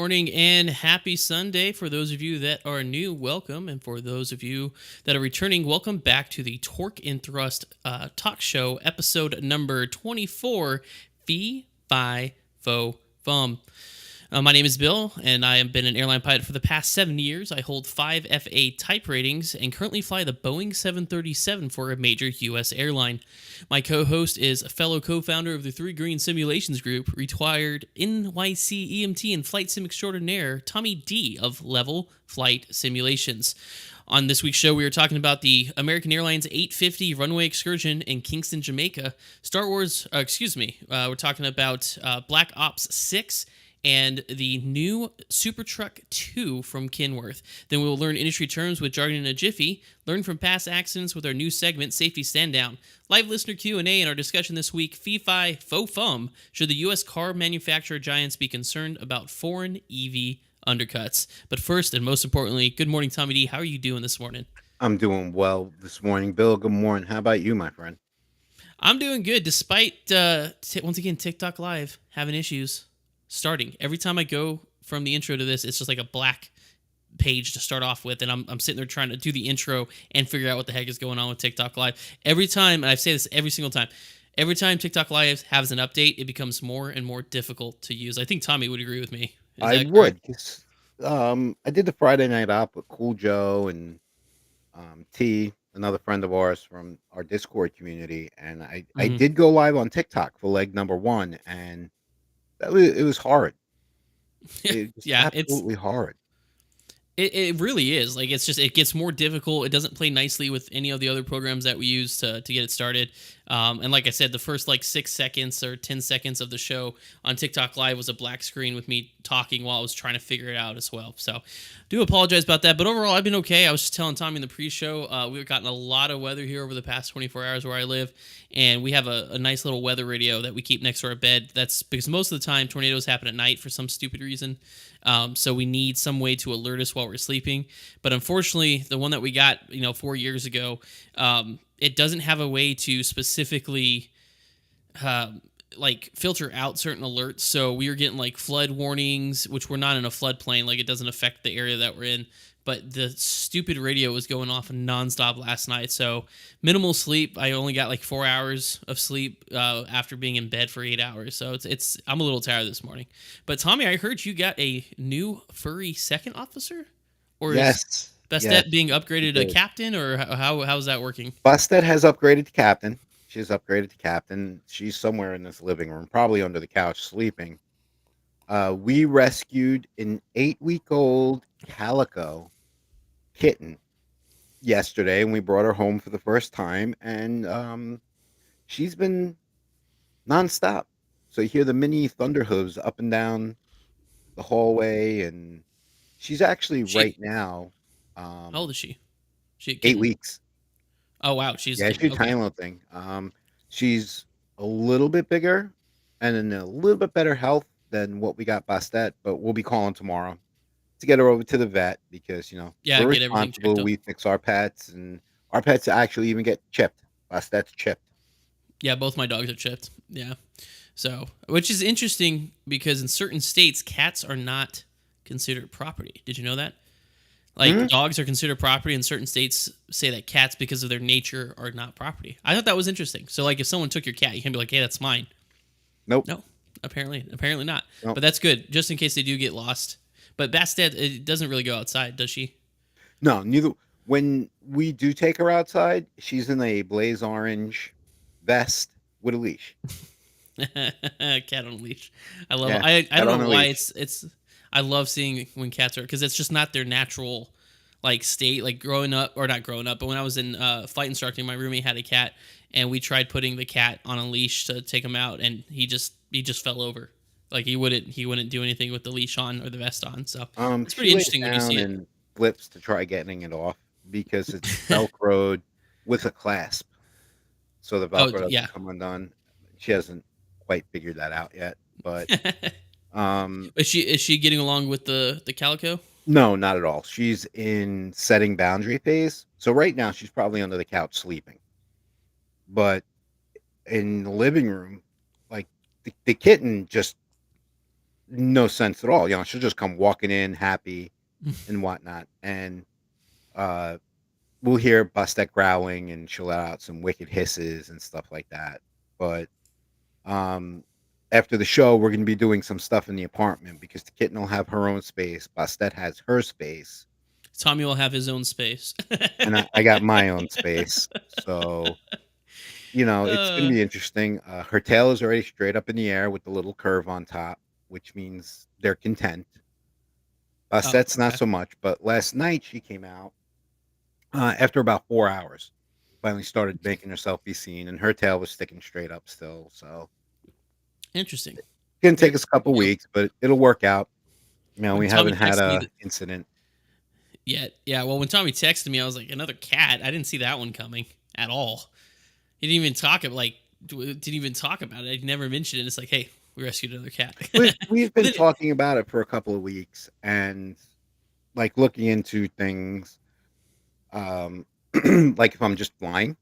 morning and happy Sunday. For those of you that are new, welcome. And for those of you that are returning, welcome back to the Torque and Thrust talk show, episode number 24, Fee-Fi-Fo-Fum. My name is Bill, and I have been an airline pilot for the past 7 years. I hold 5 FA type ratings and currently fly the Boeing 737 for a major U.S. airline. My co-host is a fellow co-founder of the Three Green Simulations Group, retired NYC EMT and flight sim extraordinaire, Tommy D of Level Flight Simulations. On this week's show, we are talking about the American Airlines 850 runway excursion in Kingston, Jamaica. We're talking about Black Ops 6 and the new Super Truck 2 from Kenworth. Then we will learn industry terms with jargon in a jiffy, learn from past accidents with our new segment, Safety Stand Down, live listener Q&A, and our discussion this week, Fee-Fi-Fo-Fum, should the U.S. car manufacturer giants be concerned about foreign EV undercuts? But first, and most importantly, good morning, Tommy D. How are you doing this morning? I'm doing well this morning, Bill. Good morning. How about you, my friend? I'm doing good, despite, once again, TikTok Live having issues starting. Every time I go from the intro to this, it's just like a black page to start off with, and I'm sitting there trying to do the intro and figure out what the heck is going on with TikTok Live. Every time, and I say this every single time, every time TikTok Live has an update, it becomes more and more difficult to use. I think Tommy would agree with me. Is I that correct? would. I did the Friday night op with Cool Joe and T, another friend of ours from our Discord community, and I Hmm. did go live on TikTok for leg number one, and it was hard. It was Yeah, absolutely hard. it really is. Like, it's just, it gets more difficult. It doesn't play nicely with any of the other programs that we use to get it started. And like I said, the first like 6 seconds or 10 seconds of the show on TikTok Live was a black screen with me talking while I was trying to figure it out as well. So do apologize about that. But overall, I've been okay. I was just telling Tommy in the pre-show, we've gotten a lot of weather here over the past 24 hours where I live. And we have a nice little weather radio that we keep next to our bed. That's because most of the time tornadoes happen at night for some stupid reason. So we need some way to alert us while we're sleeping. But unfortunately, the one that we got, 4 years ago, it doesn't have a way to specifically uh, like filter out certain alerts. So we were getting like flood warnings, which we're not in a floodplain. Like, it doesn't affect the area that we're in. But the stupid radio was going off nonstop last night. So minimal sleep. I only got like 4 hours of sleep after being in bed for 8 hours. So it's I'm a little tired this morning. But Tommy, I heard you got a new furry second officer, or is Yes, yes, Bastet being we upgraded to did. captain, or how's that working? Busted has upgraded to captain. She's upgraded to captain. She's somewhere in this living room, probably under the couch, sleeping. We rescued an 8-week-old calico kitten yesterday, and we brought her home for the first time. And she's been nonstop. So you hear the mini thunder hooves up and down the hallway, and she's actually right She now How old is she? She a eight kitten? weeks. Oh wow, she's a Yeah, kitten. she's a tiny Okay. little thing. She's a little bit bigger and in a little bit better health than what we got Bastet, but we'll be calling tomorrow to get her over to the vet because, Yeah, we're get everything checked responsible. up. We fix our pets, and our pets actually even get chipped. Bastet's chipped. Yeah, both my dogs are chipped. Yeah. So, which is interesting because in certain states, cats are not considered property. Did you know that? Like, Mhm. dogs are considered property, and certain states say that cats, because of their nature, are not property. I thought that was interesting. So, like, if someone took your cat, you can be like, "Hey, that's mine." Nope. No, apparently not. Nope. But that's good, just in case they do get lost. But Bastet, it doesn't really go outside, does she? No, neither. When we do take her outside, she's in a blaze orange vest with a leash. Cat on a leash. I love it. Yeah, I cat don't on know a why leash. it's I love seeing when cats are, because it's just not their natural like state. Like, growing up, or not growing up, but when I was in flight instructing, my roommate had a cat, and we tried putting the cat on a leash to take him out, and he just fell over. Like, he wouldn't do anything with the leash on or the vest on. So it's She pretty lays interesting when you down see it. and flips to try getting it off because it's Velcroed with a clasp, so the Oh Velcro yeah. doesn't come undone. She hasn't quite figured that out yet, but um, Is she getting along with the calico? no, not at all. She's in setting boundary phase. So right now she's probably under the couch sleeping, but in the living room, like the kitten just no sense at all. She'll just come walking in happy and whatnot, and uh, we'll hear Bustet growling, and she'll let out some wicked hisses and stuff like that. But um, after the show, we're going to be doing some stuff in the apartment because the kitten will have her own space. Bustet has her space, Tommy will have his own space. and I got my own space. So it's going to uh, be interesting. Her tail is already straight up in the air with the little curve on top, which means they're content. oh, Bustet's not okay. so much, but last night she came out after about 4 hours. Finally started making herself be seen, and her tail was sticking straight up still. So Interesting. it's gonna Yeah, take us a couple weeks, but it'll work out. when We Tommy haven't had texted me a that incident. yet, yeah. Well, when Tommy texted me, I was like, another cat. I didn't see that one coming at all. He didn't even didn't even talk about it. I never mentioned it. It's like, hey, we rescued another cat. We've Well, been talking about it for a couple of weeks, and like looking into things. Um, like if I'm just flying,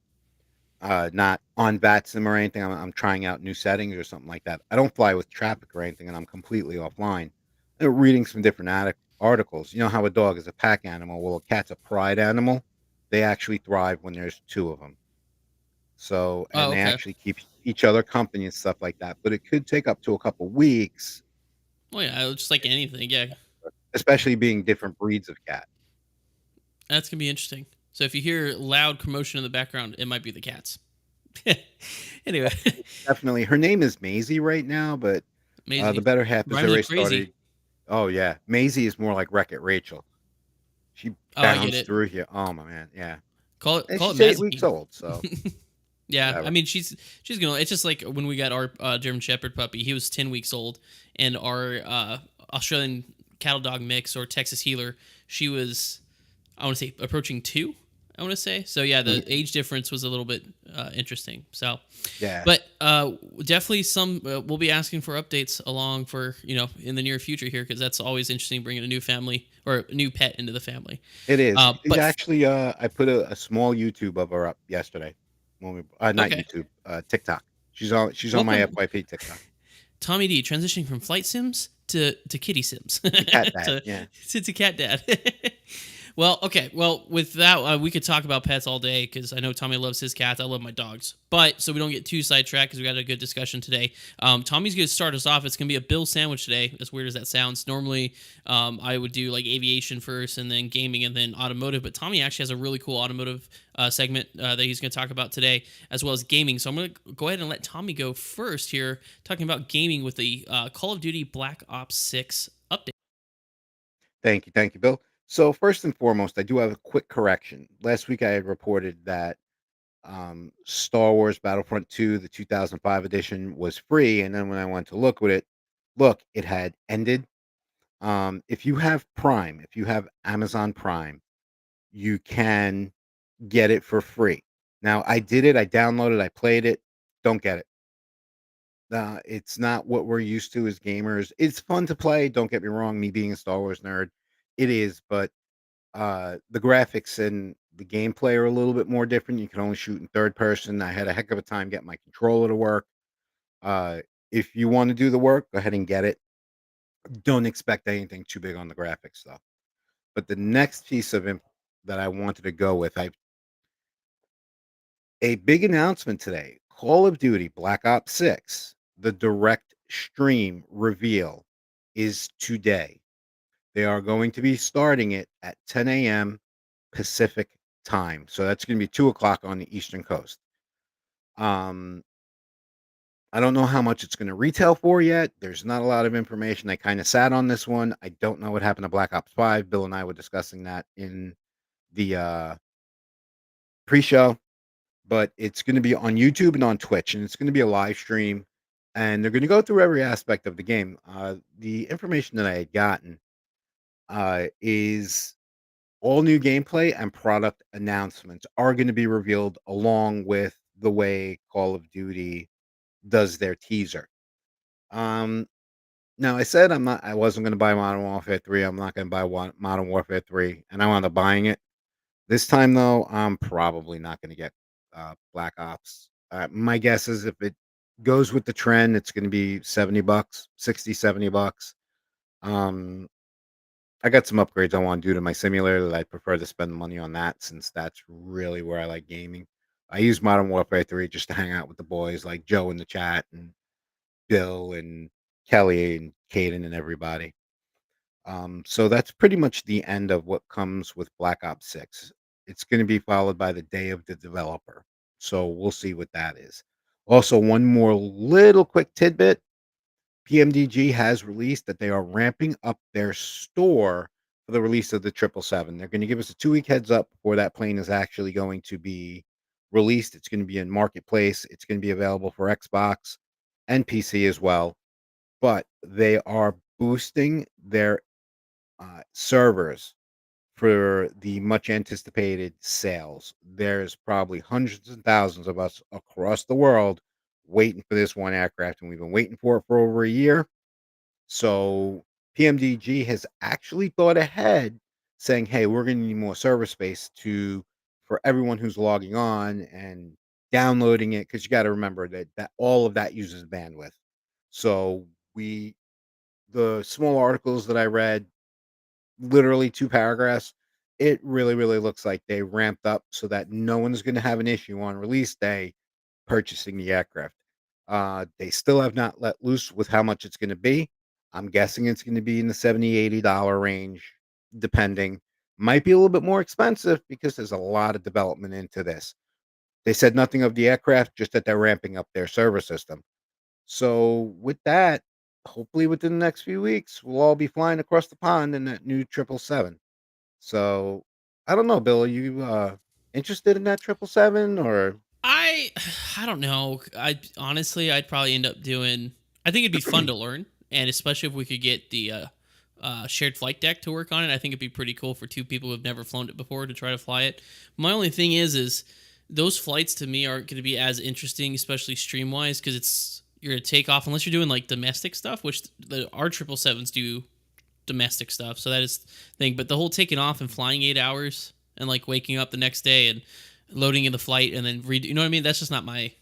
not on VATSIM or anything. I'm trying out new settings or something like that. I don't fly with traffic or anything, and I'm completely offline. Reading some different articles. You know how a dog is a pack animal. Well, a cat's a pride animal. They actually thrive when there's two of them. So, and oh, they okay. actually keep each other company and stuff like that. But it could take up to a couple weeks, Well, yeah, just like anything. Yeah, especially being different breeds of cat. that's gonna be interesting. So if you hear loud commotion in the background, it might be the cats. Anyway, Definitely, her name is Maisie right now, but the Maisie better half has rhymes with already crazy. started. Oh yeah, Maisie is more like Wreck It Rachel. She Oh, I get bounced it. through here. Oh my man, yeah. And Call it she's 8 weeks Mazepine. old, so Yeah, I whatever. mean she's gonna. It's just like when we got our German Shepherd puppy. He was 10 weeks old, and our Australian cattle dog mix or Texas Healer. She was, I want to say, approaching 2. I want to say so. Yeah, the Mhm. age difference was a little bit interesting. So, Yeah, but definitely some we'll be asking for updates along for in the near future here because that's always interesting bringing a new family or a new pet into the family. it is. She's But actually, I put a small YouTube of her up yesterday when we not okay, YouTube, TikTok. She's on my welcome FYP TikTok. Tommy D transitioning from flight sims to kitty sims The cat dad, to, yeah. to cat dad. Well, okay. Well, with that, we could talk about pets all day because I know Tommy loves his cats. I love my dogs. But so we don't get too sidetracked because we got a good discussion today. Tommy's going to start us off. It's going to be a Bill sandwich today, as weird as that sounds. Normally, I would do like aviation first and then gaming and then automotive. But Tommy actually has a really cool automotive segment that he's going to talk about today, as well as gaming. So I'm going to go ahead and let Tommy go first here, talking about gaming with the Call of Duty Black Ops 6 update. Thank you, Bill. So first and foremost, I do have a quick correction. Last week I had reported that Star Wars Battlefront 2, the 2005 edition, was free, and then when I went to look, it had ended. If you have Prime, if you have Amazon Prime, you can get it for free. Now, I did it. I downloaded. I played it. Don't get it. It's not what we're used to as gamers. It's fun to play. Don't get me wrong. Me being a Star Wars nerd, it is. But the graphics and the gameplay are a little bit more different. You can only shoot in third person. I had a heck of a time getting my controller to work. Uh, if you want to do the work, go ahead and get it. Don't expect anything too big on the graphics though. But the next piece of that I wanted to go with, I a big announcement today. Call of Duty Black Ops 6, the direct stream reveal is today. They are going to be starting it at 10 a.m. Pacific time. So that's going to be 2 o'clock on the Eastern Coast. Um, I don't know how much it's going to retail for yet. There's not a lot of information. I kind of sat on this one. I don't know what happened to Black Ops 5. Bill and I were discussing that in the pre-show, but it's going to be on YouTube and on Twitch, and it's going to be a live stream, and they're going to go through every aspect of the game. The information that I had gotten is all new gameplay and product announcements are going to be revealed along with the way Call of Duty does their teaser. Um, Now I said I wasn't going to buy Modern Warfare 3. I'm not going to buy Modern Warfare 3, and I wound up buying it. This time though, I'm probably not going to get Black Ops. My guess is if it goes with the trend. It's going to be $70, 60, $70. Um, I got some upgrades I want to do to my simulator that I prefer to spend money on that since that's really where I like gaming. I use Modern Warfare 3 just to hang out with the boys like Joe in the chat and Bill and Kelly and Caden and everybody. So that's pretty much the end of what comes with Black Ops 6. It's going to be followed by the Day of the Developer. So we'll see what that is. Also, one more little quick tidbit. PMDG has released that they are ramping up their store for the release of the 777. They're going to give us a 2-week heads up before that plane is actually going to be released. It's going to be in marketplace. It's going to be available for Xbox and PC as well. But they are boosting their servers for the much anticipated sales. There's probably hundreds and thousands of us across the world waiting for this one aircraft, and we've been waiting for it for over a year. So PMDG has actually thought ahead, saying, "Hey, we're going to need more server space to for everyone who's logging on and downloading it." Because you got to remember that all of that uses bandwidth. So we the small articles that I read, literally 2 paragraphs, it really looks like they ramped up so that no one's gonna have an issue on release day purchasing the aircraft. They still have not let loose with how much it's gonna be. I'm guessing it's gonna be in the $70-$80 range, depending. Might be a little bit more expensive because there's a lot of development into this. They said nothing of the aircraft, just that they're ramping up their server system. So with that, hopefully within the next few weeks, we'll all be flying across the pond in that new 777. So I don't know, Bill, are you interested in that 777 or I I don't know. I honestly, I'd probably end up doing. I think it'd be fun to learn, and especially if we could get the shared flight deck to work on it. I think it'd be pretty cool for two people who've never flown it before to try to fly it. My only thing is those flights to me aren't going to be as interesting, especially stream wise, because you're gonna take off unless you're doing like domestic stuff, which our 777s do domestic stuff. So that is the thing. But the whole taking off and flying 8 hours and like waking up the next day and loading in the flight and then read, you know what I mean? That's just not my like.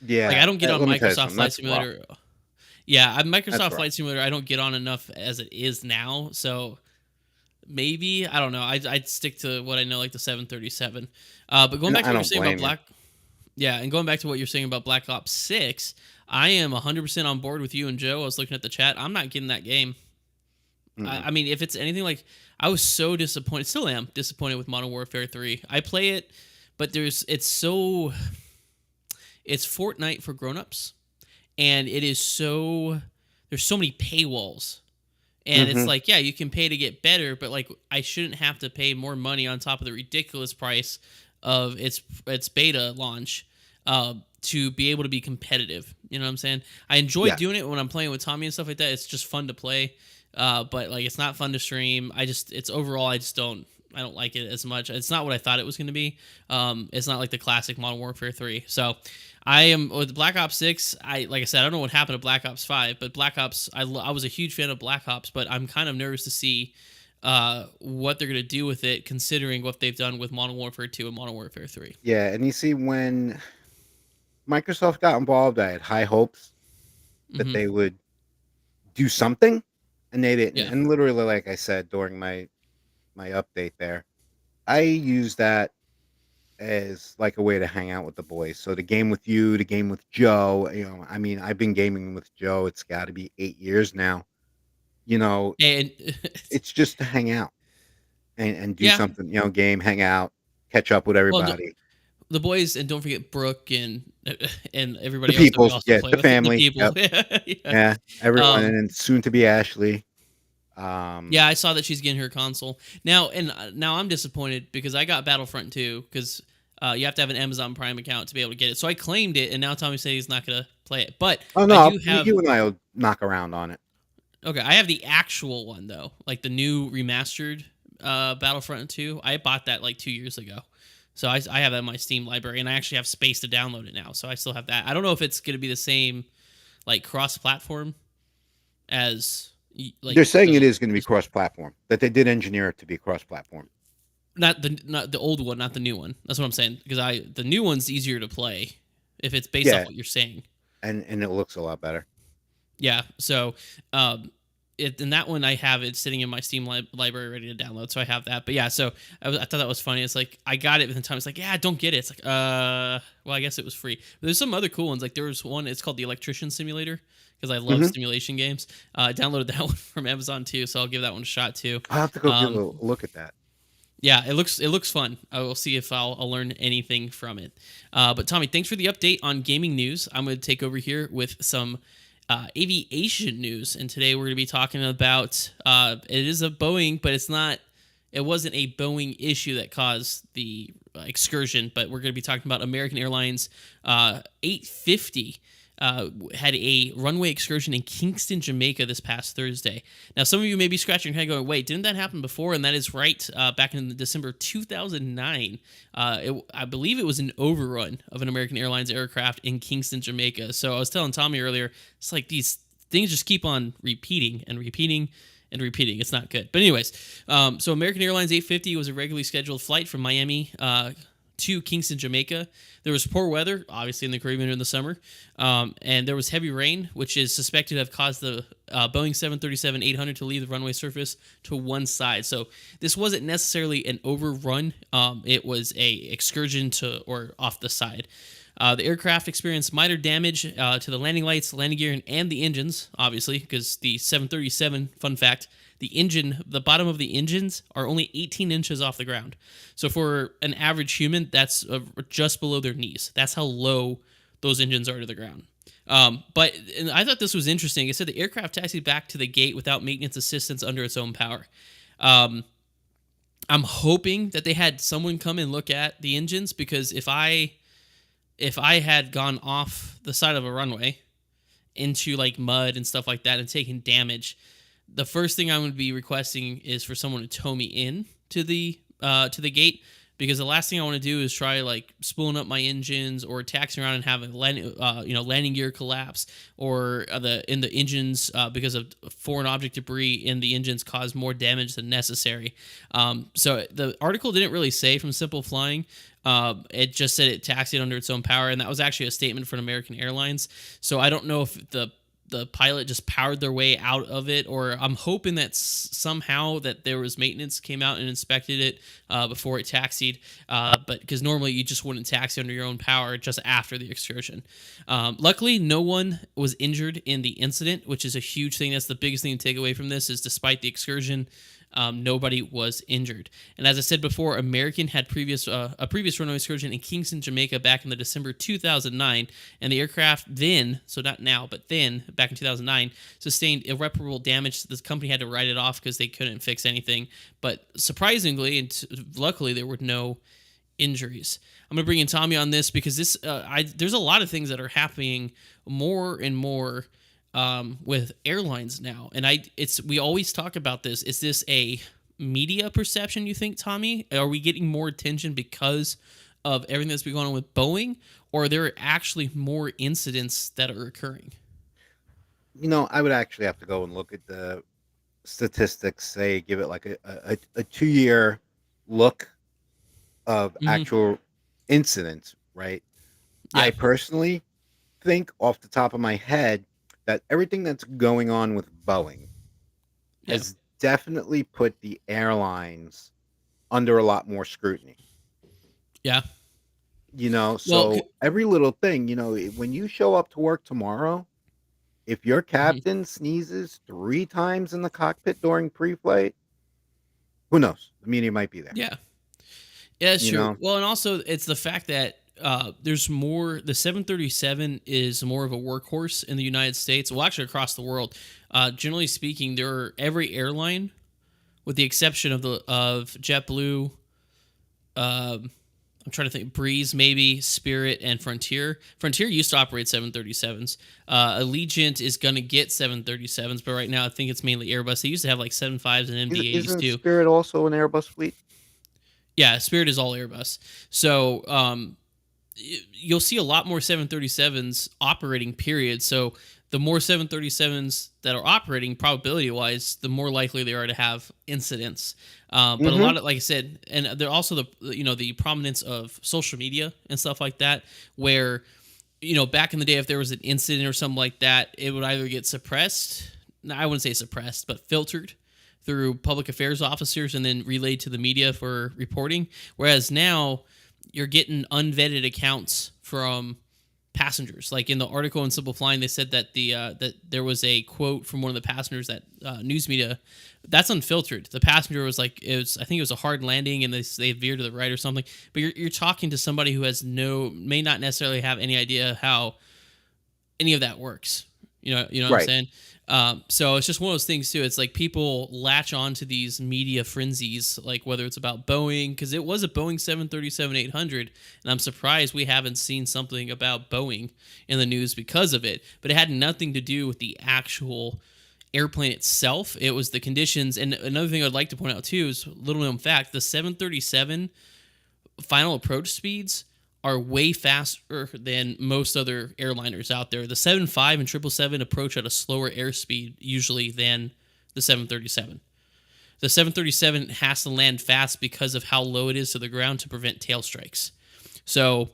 I yeah, don't get on let me tell you Microsoft something. Flight That's rough. Simulator. Yeah, That's Microsoft rough. Flight Simulator. I don't get on enough as it is now. So maybe I don't know. I'd stick to what I know, like the 737. But going And back to I what you're don't saying about blame you. Black, yeah, and going back to what you're saying about Black Ops 6, I am 100% on board with you and Joe. I was looking at the chat. I'm not getting that game. Mm-mm. I mean, if it's anything like, I was so disappointed, still am disappointed with Modern Warfare 3. I play it, but it's Fortnite for grown-ups, and it is so, there's so many paywalls. And it's Mhm. like, yeah, you can pay to get better, but like I shouldn't have to pay more money on top of the ridiculous price of its beta launch to be able to be competitive. You know what I'm saying? I enjoy Yeah. doing it when I'm playing with Tommy and stuff like that. It's just fun to play. But like it's not fun to stream. It's overall I don't like it as much. It's not what I thought it was going to be. It's not like the classic Modern Warfare 3. So I am with Black Ops 6. Like I said, I don't know what happened to Black Ops 5, but Black Ops, I was a huge fan of Black Ops, but I'm kind of nervous to see what they're going to do with it, considering what they've done with Modern Warfare 2 and Modern Warfare 3. Yeah, and you see when Microsoft got involved, I had high hopes that Hmm. they would do something, and they didn't. Yeah. And literally, like I said during my update there, I use that as like a way to hang out with the boys. So the game with you, the game with Joe, I mean, I've been gaming with Joe. It's got to be 8 years now. You know, And it's just to hang out and do yeah, something. Game, hang out, catch up with well, everybody. the boys, and don't forget Brooke and The everybody else that we peoples, also yeah, play the with, the family. people. Yep, Yeah. yeah, everyone, and Um, then soon to be Ashley. Yeah, Um, I saw that she's getting her console now, and now I'm disappointed because I got Battlefront 2 because you have to have an Amazon Prime account to be able to get it. So I claimed it, and now Tommy said he's not gonna play it. But oh I no, do have you and I will knock around on it. okay. I have the actual one though, like the new remastered Battlefront 2. I bought that like 2 years ago, so I have that in my Steam library, and I actually have space to download it now. So I still have that. I don't know if it's gonna be the same like cross-platform as like They're saying it the is going to be cross-platform. That they did engineer it to be cross-platform. not the old one, not the new one. That's what I'm saying. Because the new one's easier to play if it's based off Yeah, what you're saying. and it looks a lot better. Yeah. So, um, in that one, I have it sitting in my Steam library ready to download. So I have that. But yeah, so I thought that was funny. It's like I got it, but the time it's like, yeah, I don't get it. It's like, well, I guess it was free. But there's some other cool ones. Like there was one. It's called the Electrician Simulator because I love Hmm. simulation games. I downloaded that one from Amazon too, so I'll give that one a shot too. I'll have to go give Um, a look at that. yeah, it looks fun. I will see if I'll learn anything from it. But Tommy, thanks for the update on gaming news. I'm going to take over here with some aviation news, and today we're going to be talking about it is a Boeing, but it's not. It wasn't a Boeing issue that caused the excursion, but we're going to be talking about American Airlines 850 had a runway excursion in Kingston, Jamaica this past Thursday. Now, some of you may be scratching your head going, wait, didn't that happen before? And that is right. Back in December 2009, I believe it was an overrun of an American Airlines aircraft in Kingston, Jamaica. So I was telling Tommy earlier, it's like these things just keep on repeating and repeating and repeating. It's not good. But anyways, so American Airlines 850 was a regularly scheduled flight from Miami to Kingston, Jamaica. There was poor weather, obviously in the Caribbean in the summer, and there was heavy rain, which is suspected to have caused the Boeing 737-800 to leave the runway surface to one side. So this wasn't necessarily an overrun; it was a excursion to or off the side. The aircraft experienced minor damage to the landing lights, landing gear, and the engines, obviously, because the 737, fun fact, the bottom of the engines are only 18 inches off the ground. So for an average human, that's just below their knees. That's how low those engines are to the ground. But and I thought this was interesting. It said the aircraft taxied back to the gate without maintenance assistance under its own power. Um, I'm hoping that they had someone come and look at the engines because if I had gone off the side of a runway into like mud and stuff like that and taken damage, the first thing I would be requesting is for someone to tow me in to the gate because the last thing I want to do is try like spooling up my engines or taxiing around and have a landing gear collapse or the engines because of foreign object debris in the engines cause more damage than necessary. So the article didn't really say from Simple Flying. It just said it taxied under its own power, and that was actually a statement from American Airlines. So I don't know if the pilot just powered their way out of it, or I'm hoping that somehow that there was maintenance came out and inspected it before it taxied. But because normally you just wouldn't taxi under your own power just after the excursion. Luckily, no one was injured in the incident, which is a huge thing. That's the biggest thing to take away from this is despite the excursion, nobody was injured. And as I said before, American had a previous runway excursion in Kingston, Jamaica back in the December 2009, and the aircraft then, so not now, but then back in 2009, sustained irreparable damage. The company had to write it off because they couldn't fix anything. But surprisingly, and luckily, there were no injuries. I'm gonna bring in Tommy on this because there's a lot of things that are happening more and more with airlines now, and we always talk about this. Is this a media perception? You think, Tommy? Are we getting more attention because of everything that's been going on with Boeing, or are there actually more incidents that are occurring? I would actually have to go and look at the statistics. Say, give it like a 2 year look of Hmm. actual incidents. Right. Yeah, I personally think off the top of my head that everything that's going on with Boeing yeah, has definitely put the airlines under a lot more scrutiny. yeah. Well, So every little thing, when you show up to work tomorrow, if your mhm. captain sneezes 3 times in the cockpit during pre-flight, who knows? The media might be there. Yeah. Yeah, that's You true. know, Well, and also it's the fact that there's more. The 737 is more of a workhorse in the United States. Well, actually across the world. Generally speaking, every airline, with the exception of JetBlue. I'm trying to think. Breeze, maybe Spirit, and Frontier. Frontier used to operate 737s. Allegiant is going to get 737s, but right now I think it's mainly Airbus. They used to have like 75s and MD-80s isn't too. Spirit also an Airbus fleet? Yeah, Spirit is all Airbus. So you'll see a lot more 737s operating, period. So the more 737s that are operating, probability wise, the more likely they are to have incidents. But a Hmm. lot of, like I said, and they're also the prominence of social media and stuff like that, where back in the day, if there was an incident or something like that, it would either get suppressed. No, I wouldn't say suppressed, but filtered through public affairs officers and then relayed to the media for reporting. Whereas now you're getting unvetted accounts from passengers. Like in the article in Simple Flying, they said that that there was a quote from one of the passengers that news media that's unfiltered. The passenger was like, I think it was a hard landing and they veered to the right or something. But you're talking to somebody who may not necessarily have any idea how any of that works. You know what I'm Right. saying? So it's just one of those things too. It's like people latch on to these media frenzies, like whether it's about Boeing, because it was a Boeing 737-800, and I'm surprised we haven't seen something about Boeing in the news because of it. But it had nothing to do with the actual airplane itself. It was the conditions. And another thing I'd like to point out too is little known fact: the 737 final approach speeds are way faster than most other airliners out there. The 75 and 777 approach at a slower airspeed usually than the 737. The 737 has to land fast because of how low it is to the ground to prevent tail strikes. So,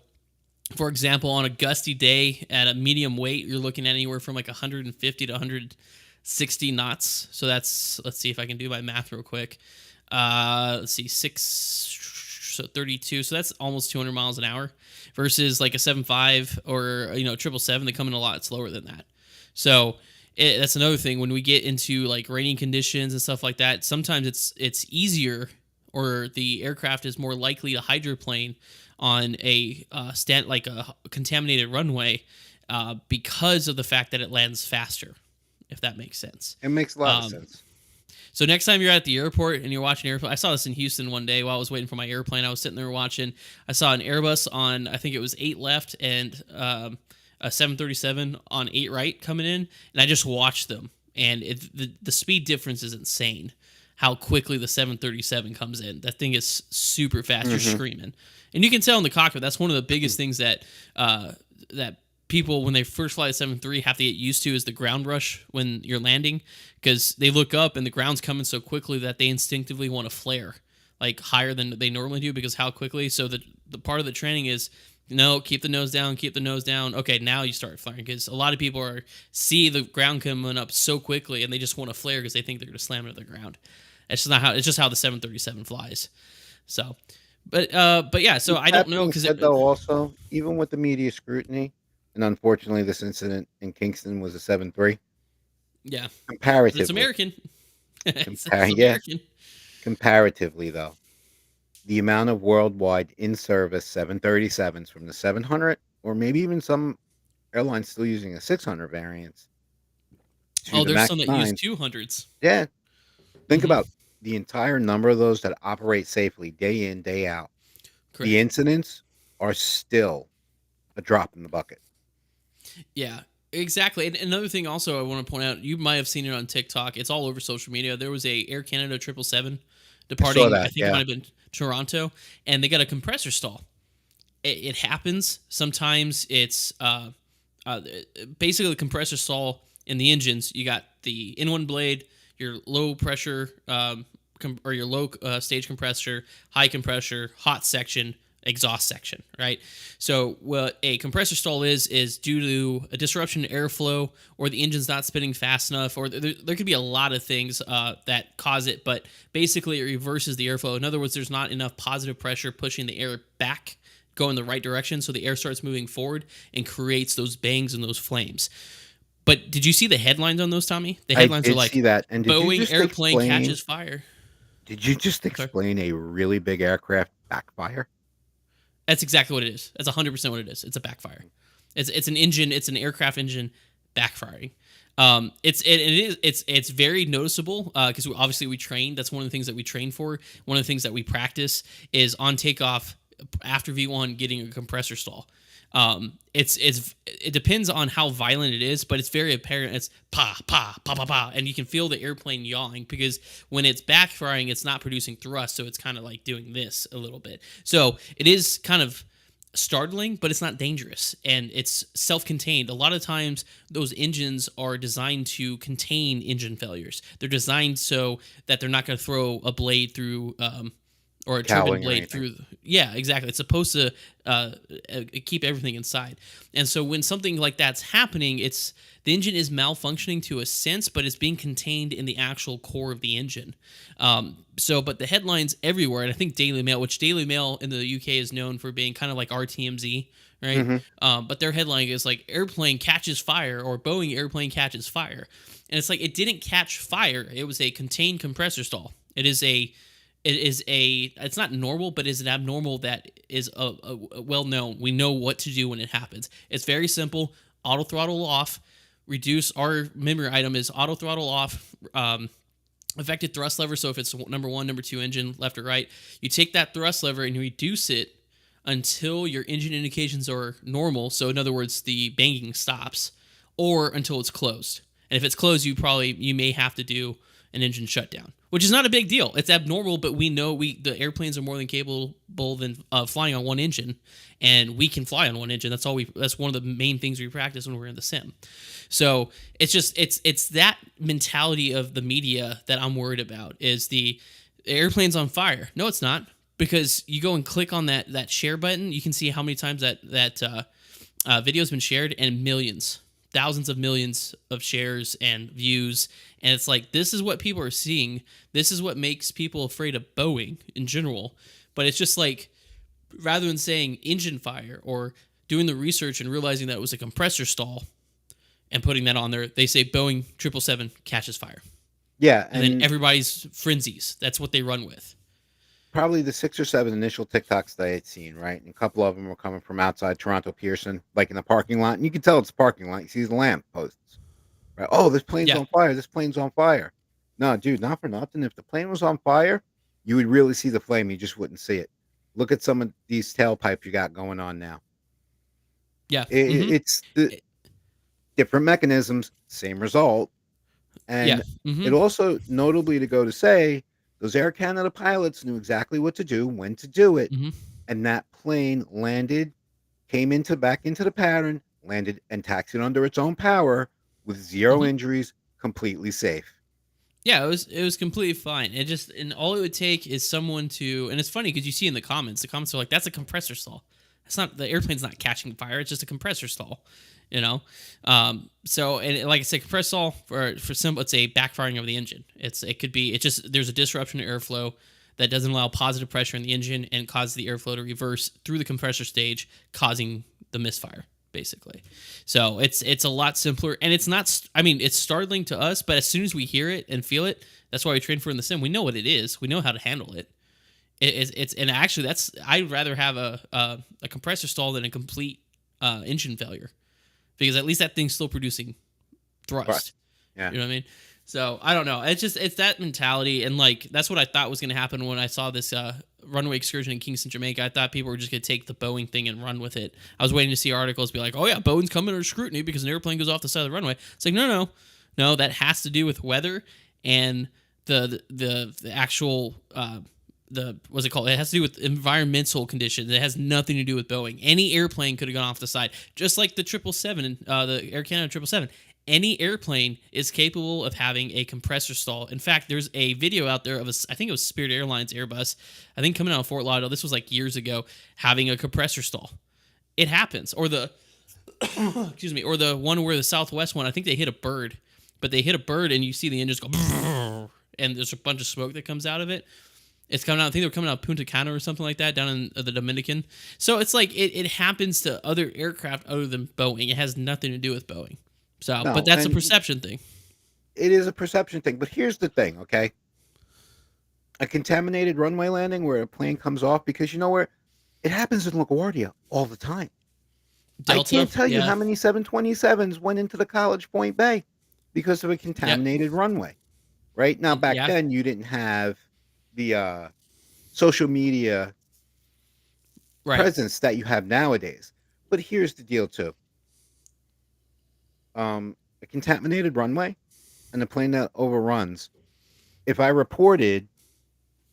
for example, on a gusty day at a medium weight, you're looking at anywhere from like 150 to 160 knots. So let's see if I can do my math real quick. Let's see, 32. So that's almost 200 miles an hour versus like a 75 or 777. They come in a lot slower than that. So that's another thing when we get into like raining conditions and stuff like that. Sometimes it's easier, or the aircraft is more likely to hydroplane on a like a contaminated runway because of the fact that it lands faster. If that makes sense. It makes a lot of sense. So next time you're at the airport and you're watching airplane, I saw this in Houston one day while I was waiting for my airplane. I was sitting there watching. I saw an Airbus on, I think it was 8 left, and a 737 on 8 right coming in, and I just watched them. And the speed difference is insane. How quickly the 737 comes in. That thing is super fast. You're screaming, and you can tell in the cockpit. That's one of the biggest things that people, when they first fly the 737, have to get used to is the ground rush when you're landing, because they look up and the ground's coming so quickly that they instinctively want to flare like higher than they normally do because how quickly. So the part of the training is, no, keep the nose down, keep the nose down. Okay, now you start flaring, because a lot of people see the ground coming up so quickly and they just want to flare because they think they're going to slam into the ground. It's just how the 737 flies. So, but yeah. So I don't know, because though also, even with the media scrutiny, and unfortunately this incident in Kingston was a 7-3. Yeah, Comparatively, it's American. It's yeah. American. Comparatively, though, the amount of worldwide in-service 737s from the 700, or maybe even some airlines still using a 600 variants. Oh, there's some that use 200s. Yeah. Think about the entire number of those that operate safely day in, day out. Correct. The incidents are still a drop in the bucket. Yeah, exactly. And another thing also I want to point out, you might have seen it on TikTok. It's all over social media. There was a Air Canada 777 departing, I think it might have been Toronto, and they got a compressor stall. It happens. Sometimes it's basically the compressor stall in the engines. You got the in-one blade, your low pressure or your low stage compressor, high compressor, hot section, exhaust section, right? So what a compressor stall is due to a disruption in airflow, or the engine's not spinning fast enough, or there could be a lot of things that cause it, but basically it reverses the airflow. In other words, there's not enough positive pressure pushing the air back, go in the right direction, so the air starts moving forward and creates those bangs and those flames. But did you see the headlines on those, Tommy? The headlines are like, see that. And Boeing airplane catches fire. Did you just explain a really big aircraft backfire? That's exactly what it is. That's 100% what it is. It's a backfire. It's an engine. It's an aircraft engine backfiring. It's very noticeable because obviously we train. That's one of the things that we train for. One of the things that we practice is on takeoff after V1 getting a compressor stall. It depends on how violent it is, but it's very apparent. It's pa pa pa pa pa, and you can feel the airplane yawing, because when it's backfiring, it's not producing thrust, so it's kind of like doing this a little bit. So it is kind of startling, but it's not dangerous, and it's self-contained. A lot of times, those engines are designed to contain engine failures. They're designed so that they're not going to throw a blade through or a turbine cowling or blade anything. through. Yeah, exactly. It's supposed to keep everything inside. And so when something like that's happening, it's the engine is malfunctioning to a sense, but it's being contained in the actual core of the engine. But the headlines everywhere, and I think Daily Mail, which Daily Mail in the UK is known for being kind of like RTMZ, right? Hmm. But their headline is like airplane catches fire or Boeing airplane catches fire. And it's like it didn't catch fire. It was a contained compressor stall. It's not normal, but is an abnormal that is a well known. We know what to do when it happens. It's very simple. Auto throttle off. Reduce our memory item is auto throttle off. Affected thrust lever. So if it's number one, number two engine, left or right, you take that thrust lever and you reduce it until your engine indications are normal. So in other words, the banging stops, or until it's closed. And if it's closed, you may have to do an engine shutdown, which is not a big deal. It's abnormal, but we know the airplanes are more than capable than flying on one engine, and we can fly on one engine. That's one of the main things we practice when we're in the sim. So it's that mentality of the media that I'm worried about. Is the airplane's on fire? No, it's not, because you go and click on that share button, you can see how many times that video's been shared, and millions, thousands of millions of shares and views. And it's like, this is what people are seeing. This is what makes people afraid of Boeing in general. But it's just like, rather than saying engine fire or doing the research and realizing that it was a compressor stall and putting that on there, they say Boeing 777 catches fire. Yeah, And then and everybody's frenzies. That's what they run with. probably the 6 or 7 initial TikToks that I had seen, right? And a couple of them were coming from outside Toronto Pearson, like in the parking lot. And you can tell it's a parking lot. You see the lamp posts, right? Oh, this plane's Yeah. on fire. This plane's on fire. No, dude, not for nothing. If the plane was on fire, you would really see the flame. You just wouldn't see it. Look at some of these tailpipes you got going on now. Yeah. It's the different mechanisms, same result. Yeah. And it also notably to go to say those Air Canada pilots knew exactly what to do, when to do it, and that plane landed, came into back into the pattern, landed and taxied under its own power with zero hmm injuries, completely safe. Yeah, it was completely fine. And all it would take is someone to, and it's funny because you see in the comments are like, that's a compressor stall. It's not, the airplane's not catching fire. It's just a compressor stall, you know. Like I said, compressor stall for simple, it's a backfiring of the engine. It's just there's a disruption to airflow that doesn't allow positive pressure in the engine and causes the airflow to reverse through the compressor stage, causing the misfire, basically. So it's a lot simpler, and it's not. I mean, it's startling to us, but as soon as we hear it and feel it, that's why we train for in the sim. We know what it is. We know how to handle it. It's and actually that's, I'd rather have a compressor stall than a complete engine failure, because at least that thing's still producing Right. thrust. Yeah. You know what I mean? So I don't know. It's that mentality, and like that's what I thought was going to happen when I saw this runway excursion in Kingston, Jamaica. I thought people were just going to take the Boeing thing and run with it. I was waiting to see articles be like, "Oh yeah, Boeing's coming under scrutiny because an airplane goes off the side of the runway." It's like, no. That has to do with weather and the actual what's it called? It has to do with environmental conditions. It has nothing to do with Boeing. Any airplane could have gone off the side, just like the 777, the Air Canada 777. Any airplane is capable of having a compressor stall. In fact, there's a video out there of I think it was Spirit Airlines Airbus, I think coming out of Fort Lauderdale. This was like years ago, having a compressor stall. It happens. Or the excuse me, or the one where the Southwest one, I think they hit a bird, but they hit a bird and you see the engines go, and there's a bunch of smoke that comes out of it. It's coming out. I think they're coming out of Punta Cana or something like that down in the Dominican. So it's like it happens to other aircraft other than Boeing. It has nothing to do with Boeing. So, but No, that's a and perception thing. it is a perception thing. But here's the thing, okay? A contaminated runway landing where a plane comes off, because you know where it happens in LaGuardia all the time. I Delta, can't tell you yeah, how many 727s went into the College Point Bay because of a yep, contaminated runway. Right now, back yeah, then, you didn't have the social media right, presence that you have nowadays. But here's the deal, too. A contaminated runway and a plane that overruns. If I reported,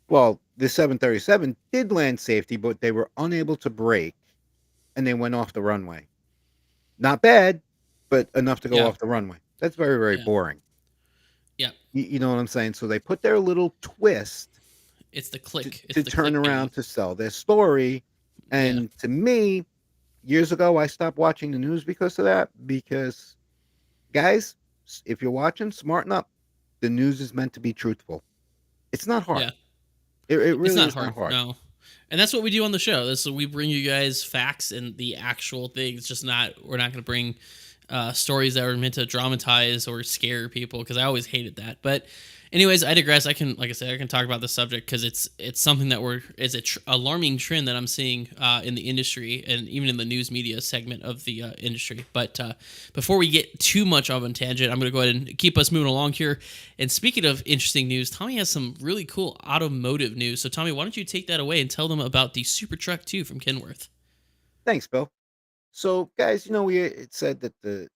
well, the 737 did land safety, but they were unable to brake and they went off the runway. Not bad, but enough to go yeah, off the runway. That's very, very yeah, boring. yeah. You know what I'm saying? So they put their little twist It's the to, click. It's to the turn click game. around to sell their story. Yeah. And to me, years ago, I stopped watching the news because of that. Because, guys, if you're watching, smarten up. The news is meant to be truthful. It's not hard. Yeah. It It's really not is not hard. hard. No. And that's what we do on the show. This we bring you guys facts and the actual things. Just not we're not going to bring stories that are meant to dramatize or scare people because I always hated that. But anyways, I digress. I can, like I said, I can talk about the subject because it's something that is a alarming trend that I'm seeing in the industry and even in the news media segment of the industry. But before we get too much of a tangent, I'm going to go ahead and keep us moving along here. And speaking of interesting news, Tommy has some really cool automotive news. So Tommy, why don't you take that away and tell them about the Super Truck 2 from Kenworth? Thanks, Bill. So, guys, we it said that the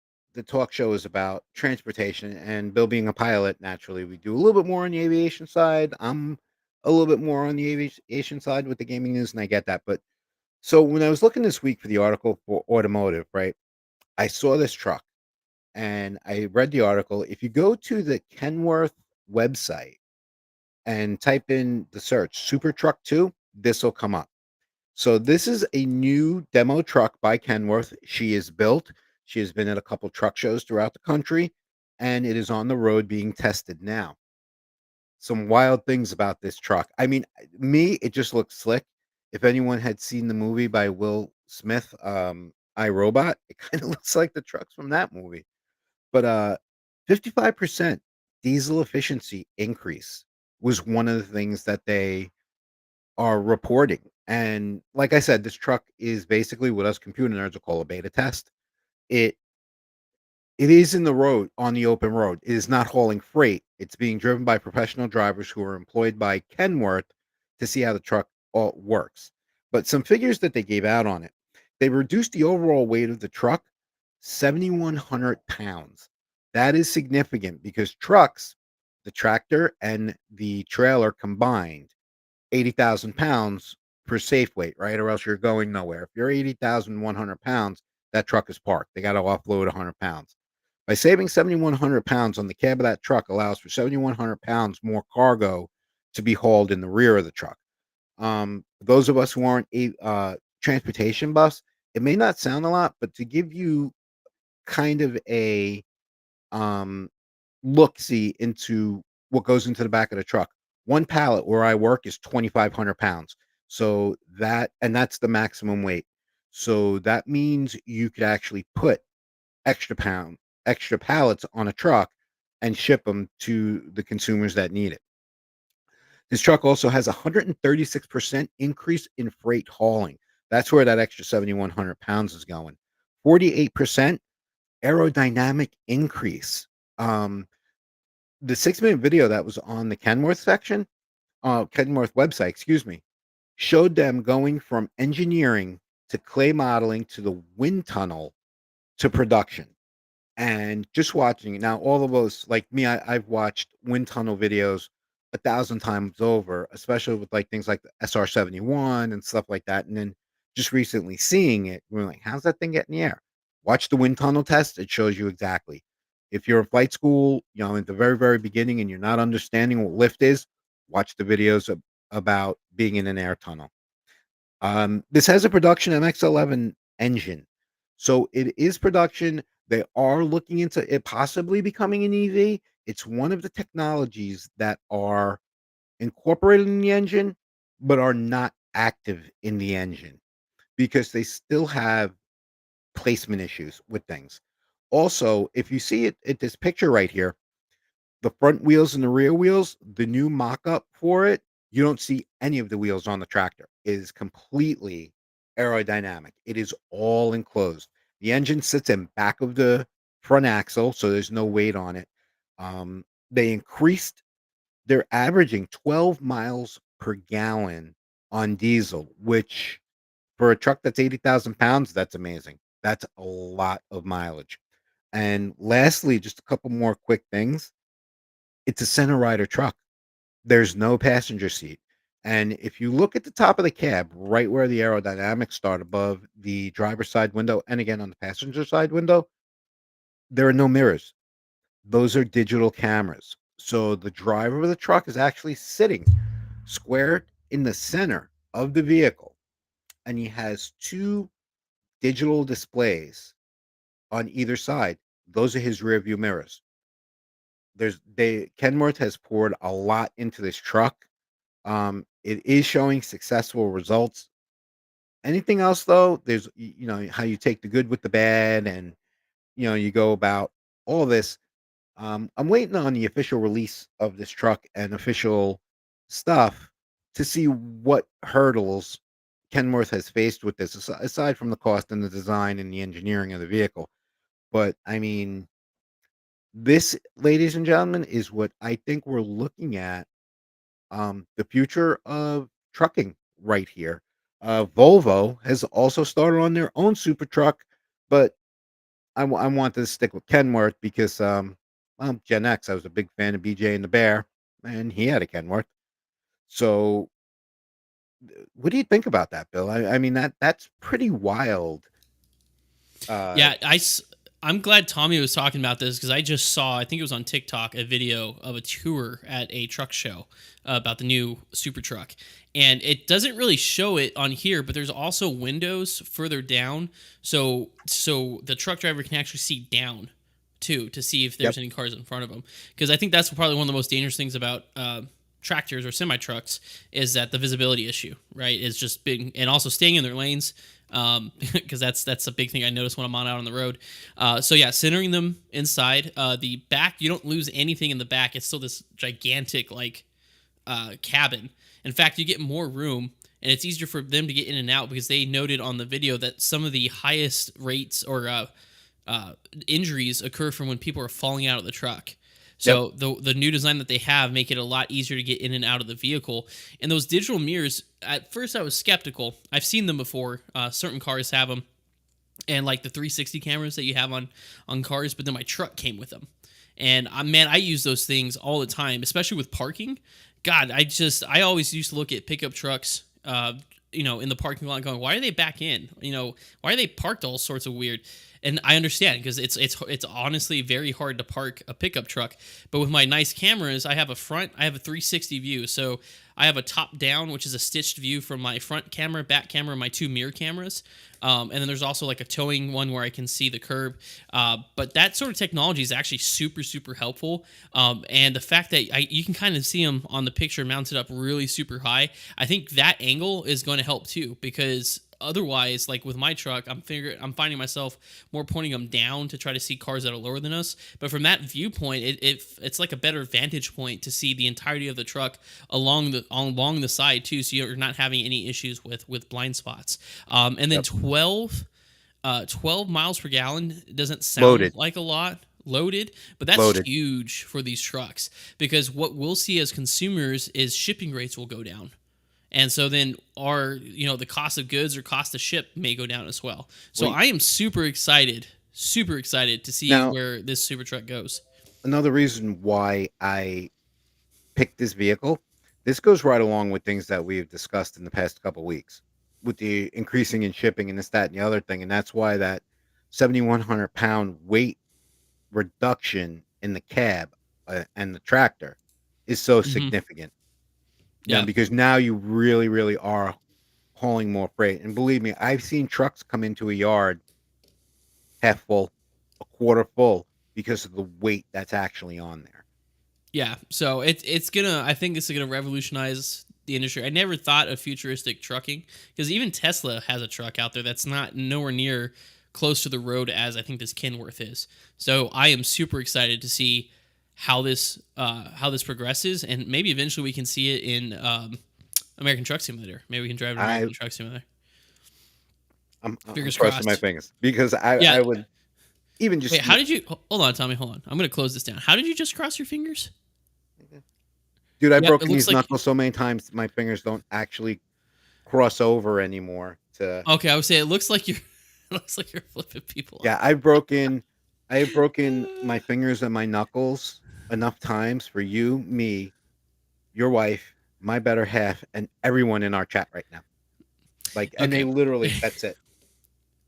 talk show is about transportation, and Bill being a pilot, naturally, we do a little bit more on the aviation side. I'm a little bit more on the aviation side with the gaming news, and I get that. But so when I was looking this week for the article for automotive, right, I saw this truck and I read the article. If you go to the Kenworth website and type in the search Super Truck 2, this will come up. So this is a new demo truck by Kenworth. She is built. She has been at a couple truck shows throughout the country, and it is on the road being tested now. Some wild things about this truck. I mean, me, it just looks slick. If anyone had seen the movie by Will Smith, I Robot, it kind of looks like the trucks from that movie. But 55% diesel efficiency increase was one of the things that they are reporting. And like I said, this truck is basically what us computer nerds will call a beta test. It it is in the road on the open road. It is not hauling freight. It's being driven by professional drivers who are employed by Kenworth to see how the truck all works. But some figures that they gave out on it, they reduced the overall weight of the truck 7,100 pounds. That is significant because trucks, the tractor and the trailer combined, 80,000 pounds per safe weight, right? Or else you're going nowhere. If you're 80,100 pounds, that truck is parked. They got to offload 100 pounds. By saving 7,100 pounds on the cab of that truck allows for 7,100 pounds more cargo to be hauled in the rear of the truck. Those of us who aren't transportation buffs, it may not sound a lot, but to give you kind of a um, look see into what goes into the back of the truck. One pallet where I work is 2,500 pounds. So that's the maximum weight. So that means you could actually put extra pallets on a truck and ship them to the consumers that need it. This truck also has a 136% increase in freight hauling. That's where that extra 7,100 pounds is going. 48% aerodynamic increase. Um, the 6-minute video that was on the Kenworth website, excuse me, showed them going from engineering to clay modeling to the wind tunnel to production. And just watching it now, all of those, like me, I've watched wind tunnel videos 1,000 times over, especially with like things like the SR-71 and stuff like that. And then just recently seeing it, we're like, how's that thing get in the air? Watch the wind tunnel test. It shows you exactly. If you're in flight school, at the very, very beginning and you're not understanding what lift is, watch the videos about being in an air tunnel. This has a production MX-11 engine. So it is production. They are looking into it possibly becoming an EV. It's one of the technologies that are incorporated in the engine, but are not active in the engine because they still have placement issues with things. Also, if you see it at this picture right here, the front wheels and the rear wheels, the new mock-up for it, you don't see any of the wheels on the tractor. It is completely aerodynamic. It is all enclosed. The engine sits in back of the front axle, so there's no weight on it. They increased they're averaging 12 miles per gallon on diesel, which for a truck that's 80,000 pounds, that's amazing. That's a lot of mileage. And lastly, just a couple more quick things. It's a center rider truck. There's no passenger seat. And if you look at the top of the cab, right where the aerodynamics start above the driver's side window, and again on the passenger side window, there are no mirrors. Those are digital cameras. So the driver of the truck is actually sitting. squared in the center of the vehicle, and he has two digital displays on either side. Those are his rear view mirrors. Kenworth has poured a lot into this truck. It is showing successful results. Anything else though? How you take the good with the bad, and you go about all this. I'm waiting on the official release of this truck and official stuff to see what hurdles Kenworth has faced with this, aside from the cost and the design and the engineering of the vehicle. But I mean, this, ladies and gentlemen, is what I think we're looking at. The future of trucking right here. Volvo has also started on their own super truck, but I want to stick with Kenworth because well, Gen X. I was a big fan of BJ and the Bear, and he had a Kenworth. So, what do you think about that, Bill? I mean that's pretty wild. Uh, Yeah, I'm glad Tommy was talking about this because I just saw, I think it was on TikTok, a video of a tour at a truck show about the new super truck. And it doesn't really show it on here, but there's also windows further down, so the truck driver can actually see down too to see if yep. there's any cars in front of them. Because I think that's probably one of the most dangerous things about tractors or semi trucks is that the visibility issue, right? Is just big, and also staying in their lanes, because that's a big thing I notice when I'm out on the road. So yeah, centering them inside. The back, you don't lose anything in the back. It's still this gigantic cabin. In fact, you get more room, and it's easier for them to get in and out because they noted on the video that some of the highest rates or injuries occur from when people are falling out of the truck. So the new design that they have make it a lot easier to get in and out of the vehicle. And those digital mirrors, at first I was skeptical. I've seen them before. Certain cars have them, and like the 360 cameras that you have on cars. But then my truck came with them, and man, I use those things all the time, especially with parking. God, I always used to look at pickup trucks, in the parking lot, going, why are they back in? Why are they parked all sorts of weird? And I understand because it's honestly very hard to park a pickup truck. But with my nice cameras, I have a 360 view. So I have a top down, which is a stitched view from my front camera, back camera, and my two mirror cameras. And then there's also like a towing one where I can see the curb. But that sort of technology is actually super, super helpful. And the fact that you can kind of see them on the picture mounted up really super high, I think that angle is going to help too, because otherwise, like with my truck, I'm finding myself more pointing them down to try to see cars that are lower than us. But from that viewpoint, it's like a better vantage point to see the entirety of the truck along the side too, so you're not having any issues with blind spots. And then 12 miles per gallon doesn't sound Loaded. like a lot. Loaded, but that's Loaded. huge for these trucks, because what we'll see as consumers is shipping rates will go down. And so then the cost of goods or cost to ship may go down as well. So I am super excited to see where this super truck goes. Another reason why I picked this vehicle, this goes right along with things that we've discussed in the past couple of weeks with the increasing in shipping and this, that, and the other thing. And that's why that 7,100 pound weight reduction in the cab and the tractor is so significant. Yeah, because now you really, really are hauling more freight. And believe me, I've seen trucks come into a yard half full, a quarter full, because of the weight that's actually on there. yeah. So I think this is gonna revolutionize the industry. I never thought of futuristic trucking, because even Tesla has a truck out there that's not nowhere near close to the road as I think this Kenworth is. So I am super excited to see how this progresses, and maybe eventually we can see it in American Truck Simulator. Maybe we can drive an American Truck Simulator. I'm Fingers crossing crossed. my fingers, because I would even just wait. How did you? Hold on, Tommy. Hold on. I'm gonna close this down. How did you just cross your fingers? Dude, I've Yep, broken these knuckles so many times, my fingers don't actually cross over anymore. Okay, I would say it looks like you're. It looks like you're flipping people. Yeah, I have broken my fingers and my knuckles enough times for you, me, your wife, my better half, and everyone in our chat right now. And they literally, that's it.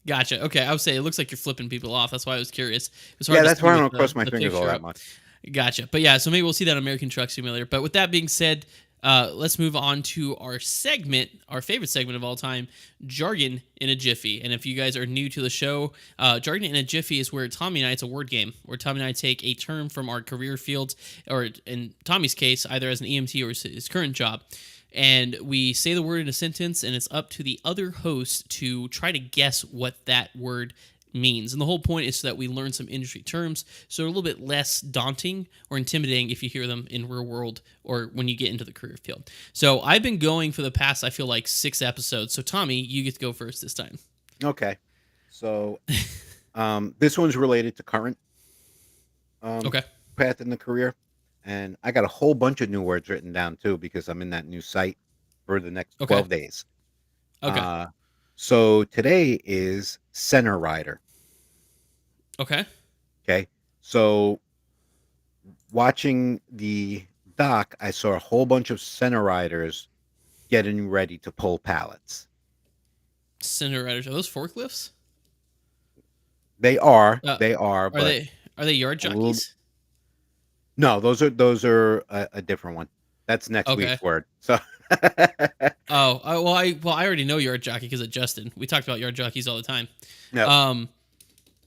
Gotcha. Okay, I would say it looks like you're flipping people off. That's why I was curious. That's why I don't cross my fingers all that much. Gotcha. But yeah, so maybe we'll see that American Truck Simulator. But with that being said, Let's move on to our segment, our favorite segment of all time, Jargon in a Jiffy. And if you guys are new to the show, Jargon in a Jiffy is where Tommy and I, it's a word game, where Tommy and I take a term from our career fields, or in Tommy's case, either as an EMT or his current job, and we say the word in a sentence, and it's up to the other host to try to guess what that word means. And the whole point is so that we learn some industry terms, so they're a little bit less daunting or intimidating if you hear them in real world or when you get into the career field. So I've been going for the past, I feel like, 6 episodes. So Tommy, you get to go first this time. Okay. So this one's related to current Okay. path in the career. And I got a whole bunch of new words written down too because I'm in that new site for the next Okay. 12 days. Okay. Uh, so today is center rider. Okay. Okay. So watching the dock, I saw a whole bunch of center riders getting ready to pull pallets. Center riders, are those forklifts? They Uh, are, are but they yard a little. jockeys? No, those are a different one. That's next Okay. week's word. So Oh, I already know yard jockey because of Justin. We talked about yard jockeys all the time. no, Um,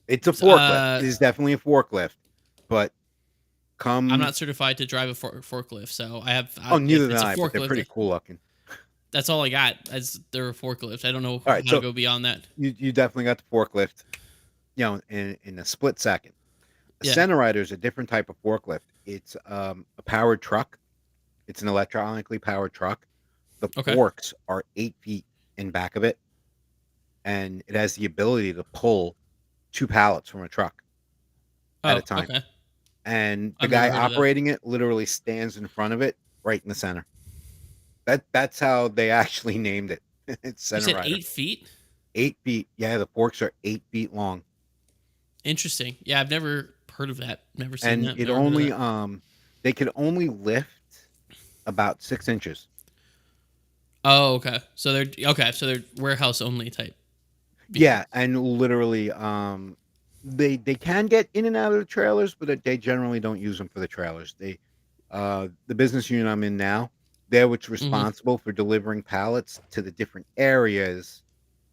it's a s- forklift. uh, It is definitely a forklift. But I'm come, not certified to drive a forklift, so oh, neither if than it's a I, but they're pretty forklift, cool looking. that's all I got. As they're a forklift. I don't know All right, how to so go beyond that. you definitely got the forklift, in a split second. A Yeah. center rider is a different type of forklift. It's a powered truck. It's an electronically powered truck. The Okay. forks are 8 feet in back of it, and it has the ability to pull 2 pallets from a truck at a Oh, time. okay. And the I've never guy heard of that. operating it literally stands in front of it, right in the center. That's how they actually named it. It's You center said rider. 8 feet? 8 feet. Yeah, the forks are 8 feet long, Interesting. Yeah, I've never heard of that. Never seen and that. it Never heard of only that. they could only lift about 6 inches. Oh, okay. So they're okay. So they're warehouse only type Yeah, vehicles. and literally, they can get in and out of the trailers, but they generally don't use them for the trailers. The business unit I'm in now, they're what's Hmm. responsible for delivering pallets to the different areas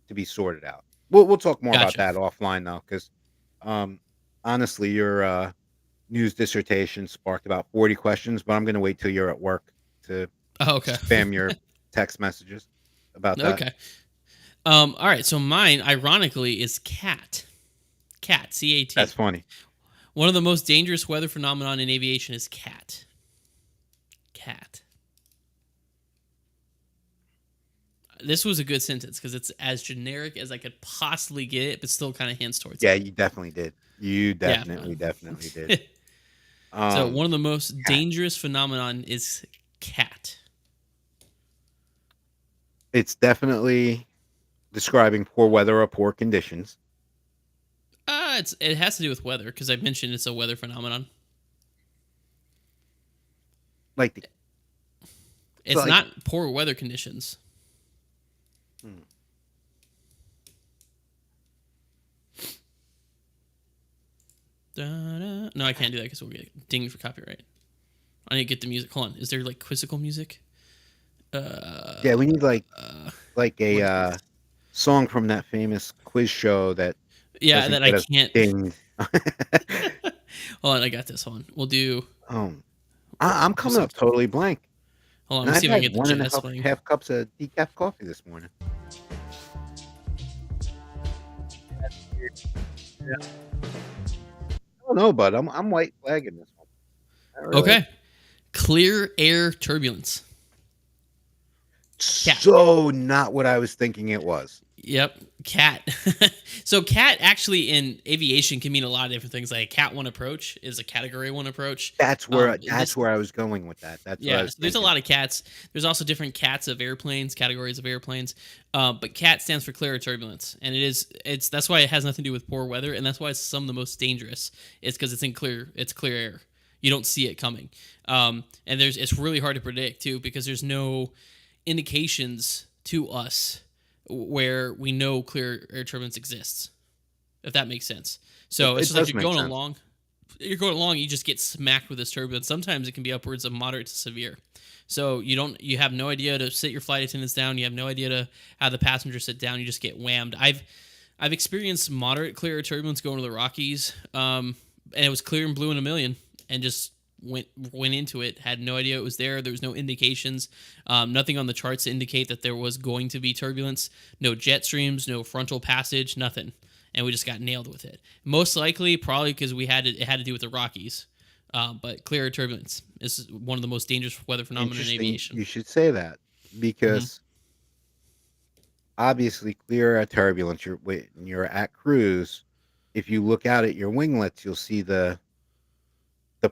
to be sorted out. We'll talk more about Gotcha. that offline though, because um, honestly, your news dissertation sparked about 40 questions, but I'm going to wait till you're at work to Oh, okay. spam your text messages about that. Okay. All right. So mine, ironically, is cat. Cat. That's CAT. funny. One of the most dangerous weather phenomenon in aviation is cat. Cat. This was a good sentence because it's as generic as I could possibly get it, but still kind of hints towards Yeah, it. you definitely did. You Yeah. definitely did. So Um, one of the most cat. dangerous phenomenon is cat. It's definitely describing poor weather or poor conditions. It has to do with weather because I mentioned it's a weather phenomenon. Like the so It's like not poor weather conditions. hmm, Da-da. No, I can't do that because we'll get dinged for copyright. I need to get the music. Hold on. Is there like quizzical music? yeah, we need Uh, like a what is this? song from that famous quiz show that Yeah, doesn't that I get us can't. dinged. Hold on, I got this. Hold on. um, I'm We'll do coming some. up totally blank, Hold on. Let and me I've see if I can had get the one and a jazz half playing. half cups of decaf coffee this morning. Yeah. I don't know, but I'm white flagging this one. Not really. Okay. Clear air turbulence. Cat. So not what I was thinking it was. Yep, cat. So cat actually in aviation can mean a lot of different things. Like a cat one approach is a category one approach. That's This where I was going with that. That's what I Yeah, was so there's a thinking. lot of cats. There's also different cats of airplanes, categories of airplanes. But cat stands for clear air turbulence, and it's that's why it has nothing to do with poor weather, and that's why it's some of the most dangerous. It's because it's clear air. You don't see it coming, and it's really hard to predict too because there's no indications to us where we know clear air turbulence exists. If that makes sense. So it's It just like does you're make going sense. along. you're going along, you just get smacked with this turbulence. Sometimes it can be upwards of moderate to severe. So you have no idea to sit your flight attendants down. You have no idea to have the passengers sit down. You just get whammed. I've experienced moderate clear turbulence going to the Rockies, and it was clear and blue in a million, and just went into it. Had no idea it was there. There was no indications, nothing on the charts to indicate that there was going to be turbulence. No jet streams, no frontal passage, nothing, and we just got nailed with it. Most likely, probably because it had to do with the Rockies. But clear air turbulence is one of the most dangerous weather phenomena in Interesting. aviation. You should say that Hmm. because obviously clear air turbulence. When you're at cruise, if you look out at your winglets, you'll see the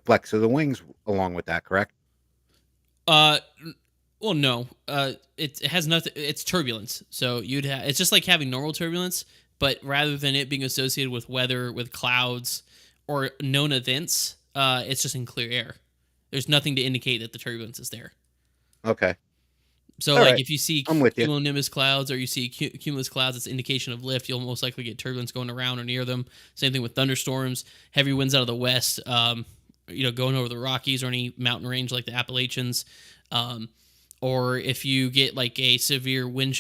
flex of the wings along with that. Correct? Uh, well, no. It has nothing. It's turbulence. So it's just like having normal turbulence, but rather than it being associated with weather, with clouds, or known events, it's just in clear air. There's nothing to indicate that the turbulence is there. Okay. So, All like, right. if you see I'm with you. cumulonimbus clouds or you see cumulus clouds, it's indication of lift. You'll most likely get turbulence going around or near them. Same thing with thunderstorms, heavy winds out of the west. Going over the Rockies or any mountain range like the Appalachians. Um, or if you get like a severe wind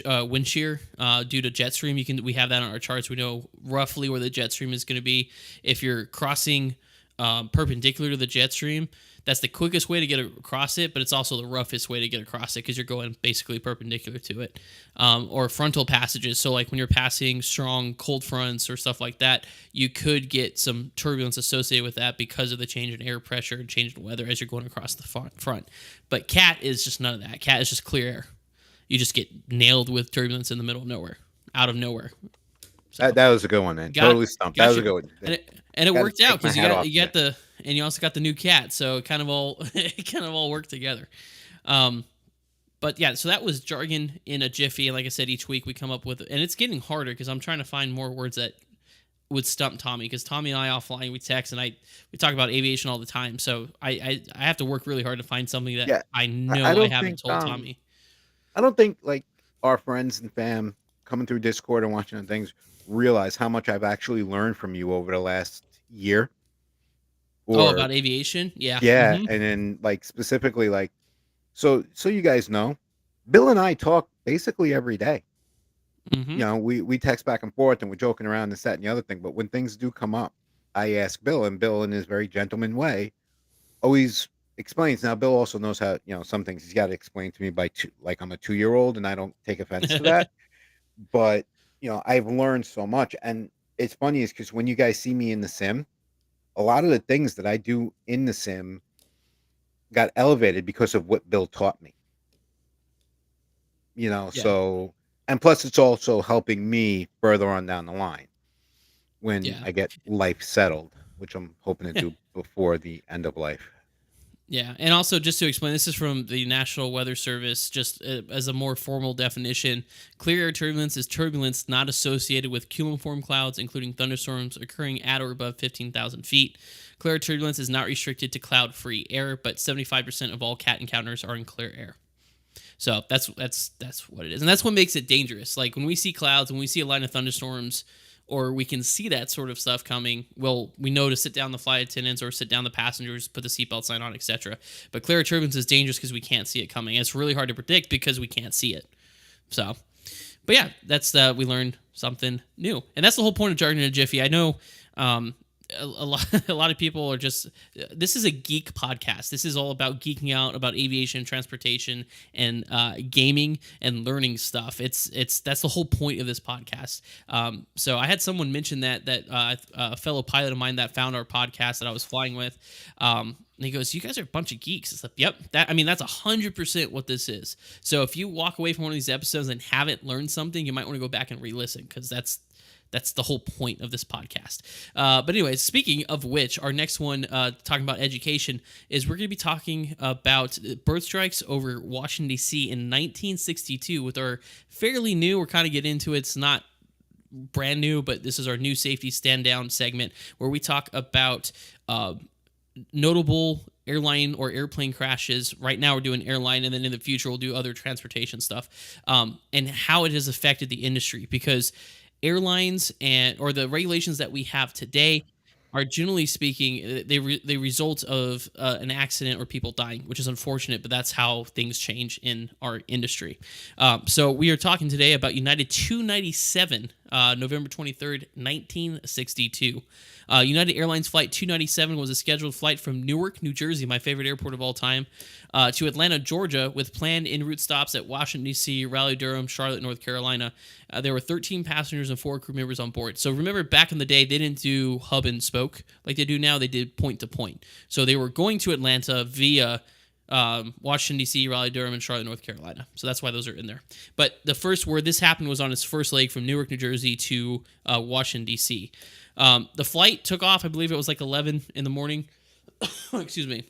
shear due to jet stream, we have that on our charts. We know roughly where the jet stream is going to be. If you're crossing perpendicular to the jet stream, that's the quickest way to get across it, but it's also the roughest way to get across it because you're going basically perpendicular to it. Or frontal passages. So, like when you're passing strong cold fronts or stuff like that, you could get some turbulence associated with that because of the change in air pressure and change in weather as you're going across the front. But CAT is just none of that. CAT is just clear air. You just get nailed with turbulence in the middle of nowhere, out of nowhere. So That was a good one, man. got Totally stumped. That got was a you, good one. and it Got to worked out take my because hat off you to you. got the and you also got the new cat, so it kind of all it kind of all worked together. Um, but yeah, so that was jargon in a jiffy, and like I said, each week we come up with, and it's getting harder because I'm trying to find more words that would stump Tommy because Tommy and I offline we text and we talk about aviation all the time, so I have to work really hard to find something that Yeah. I I know I don't haven't think told Tommy. I don't think like our friends and fam coming through Discord and watching things realize how much I've actually learned from you over the last year. Oh, Or about aviation, yeah. yeah, Mm-hmm. and then like specifically like so you guys know, Bill and I talk basically every day. Mm-hmm. We text back and forth and we're joking around this, that, and the other thing. But when things do come up, I ask Bill, and Bill, in his very gentleman way, always explains. Now, Bill also knows how some things he's got to explain to me by two, like I'm a 2 year old, and I don't take offense to that. But I've learned so much, and it's funny is because when you guys see me in the sim, a lot of the things that I do in the sim got elevated because of what Bill taught me. Yeah, So and plus it's also helping me further on down the line when yeah. I get life settled, which I'm hoping to do before the end of life. Yeah, and also just to explain, this is from the National Weather Service, just as a more formal definition. Clear air turbulence is turbulence not associated with cumuliform clouds, including thunderstorms occurring at or above 15,000 feet. Clear air turbulence is not restricted to cloud-free air, but 75% of all CAT encounters are in clear air. So that's what it is, and that's what makes it dangerous. Like when we see clouds, when we see a line of thunderstorms, or we can see that sort of stuff coming, well, we know to sit down the flight attendants or sit down the passengers, put the seatbelt sign on, etc. But clear turbulence is dangerous because we can't see it coming. And it's really hard to predict because we can't see it. So, but yeah, that's we learned something new, and that's the whole point of jargon in a jiffy. I know. A lot a lot of people are just this is a geek podcast. This is all about geeking out about aviation, transportation, and gaming and learning stuff. It's that's the whole point of this podcast. So I had someone mention that a fellow pilot of mine that found our podcast that I was flying with. And he goes, "You guys are a bunch of geeks." It's like, "Yep, that's 100% what this is." So if you walk away from one of these episodes and haven't learned something, you might want to go back and re-listen because that's the whole point of this podcast. But anyways, speaking of which, our next one, talking about education, is we're going to be talking about bird strikes over Washington, D.C. in 1962 with our fairly new, we're kind of getting into it. It's not brand new, but this is our new safety stand down segment where we talk about notable airline or airplane crashes. Right now we're doing airline, and then in the future we'll do other transportation stuff, and how it has affected the industry, because airlines or the regulations that we have today are generally speaking they result of an accident or people dying, which is unfortunate, but that's how things change in our industry. So we are talking today about United 297, November 23rd, 1962. United Airlines Flight 297 was a scheduled flight from Newark, New Jersey, my favorite airport of all time, to Atlanta, Georgia, with planned en route stops at Washington, D.C., Raleigh-Durham, Charlotte, North Carolina. There were 13 passengers and 4 crew members on board. So remember, back in the day, they didn't do hub and spoke like they do now. They did point to point. So they were going to Atlanta via Washington, D.C., Raleigh, Durham, and Charlotte, North Carolina. So that's why those are in there. But the first where this happened was on its first leg from Newark, New Jersey to Washington, D.C. The flight took off, I believe it was like 11 in the morning. Excuse me.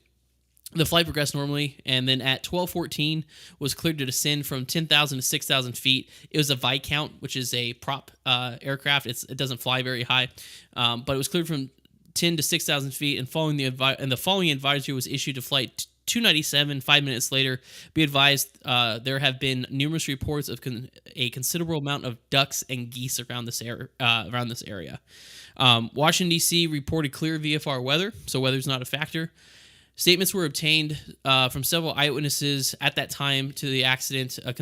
The flight progressed normally, and then at 12:14 was cleared to descend from 10,000 to 6,000 feet. It was a Viscount, which is a prop aircraft. It doesn't fly very high, but it was cleared from 10 to 6,000 feet, and the following advisory was issued to flight 297. 5 minutes later, be advised there have been numerous reports of a considerable amount of ducks and geese around this area. Washington, D.C. reported clear VFR weather, so weather's not a factor. Statements were obtained from several eyewitnesses at that time to the accident. A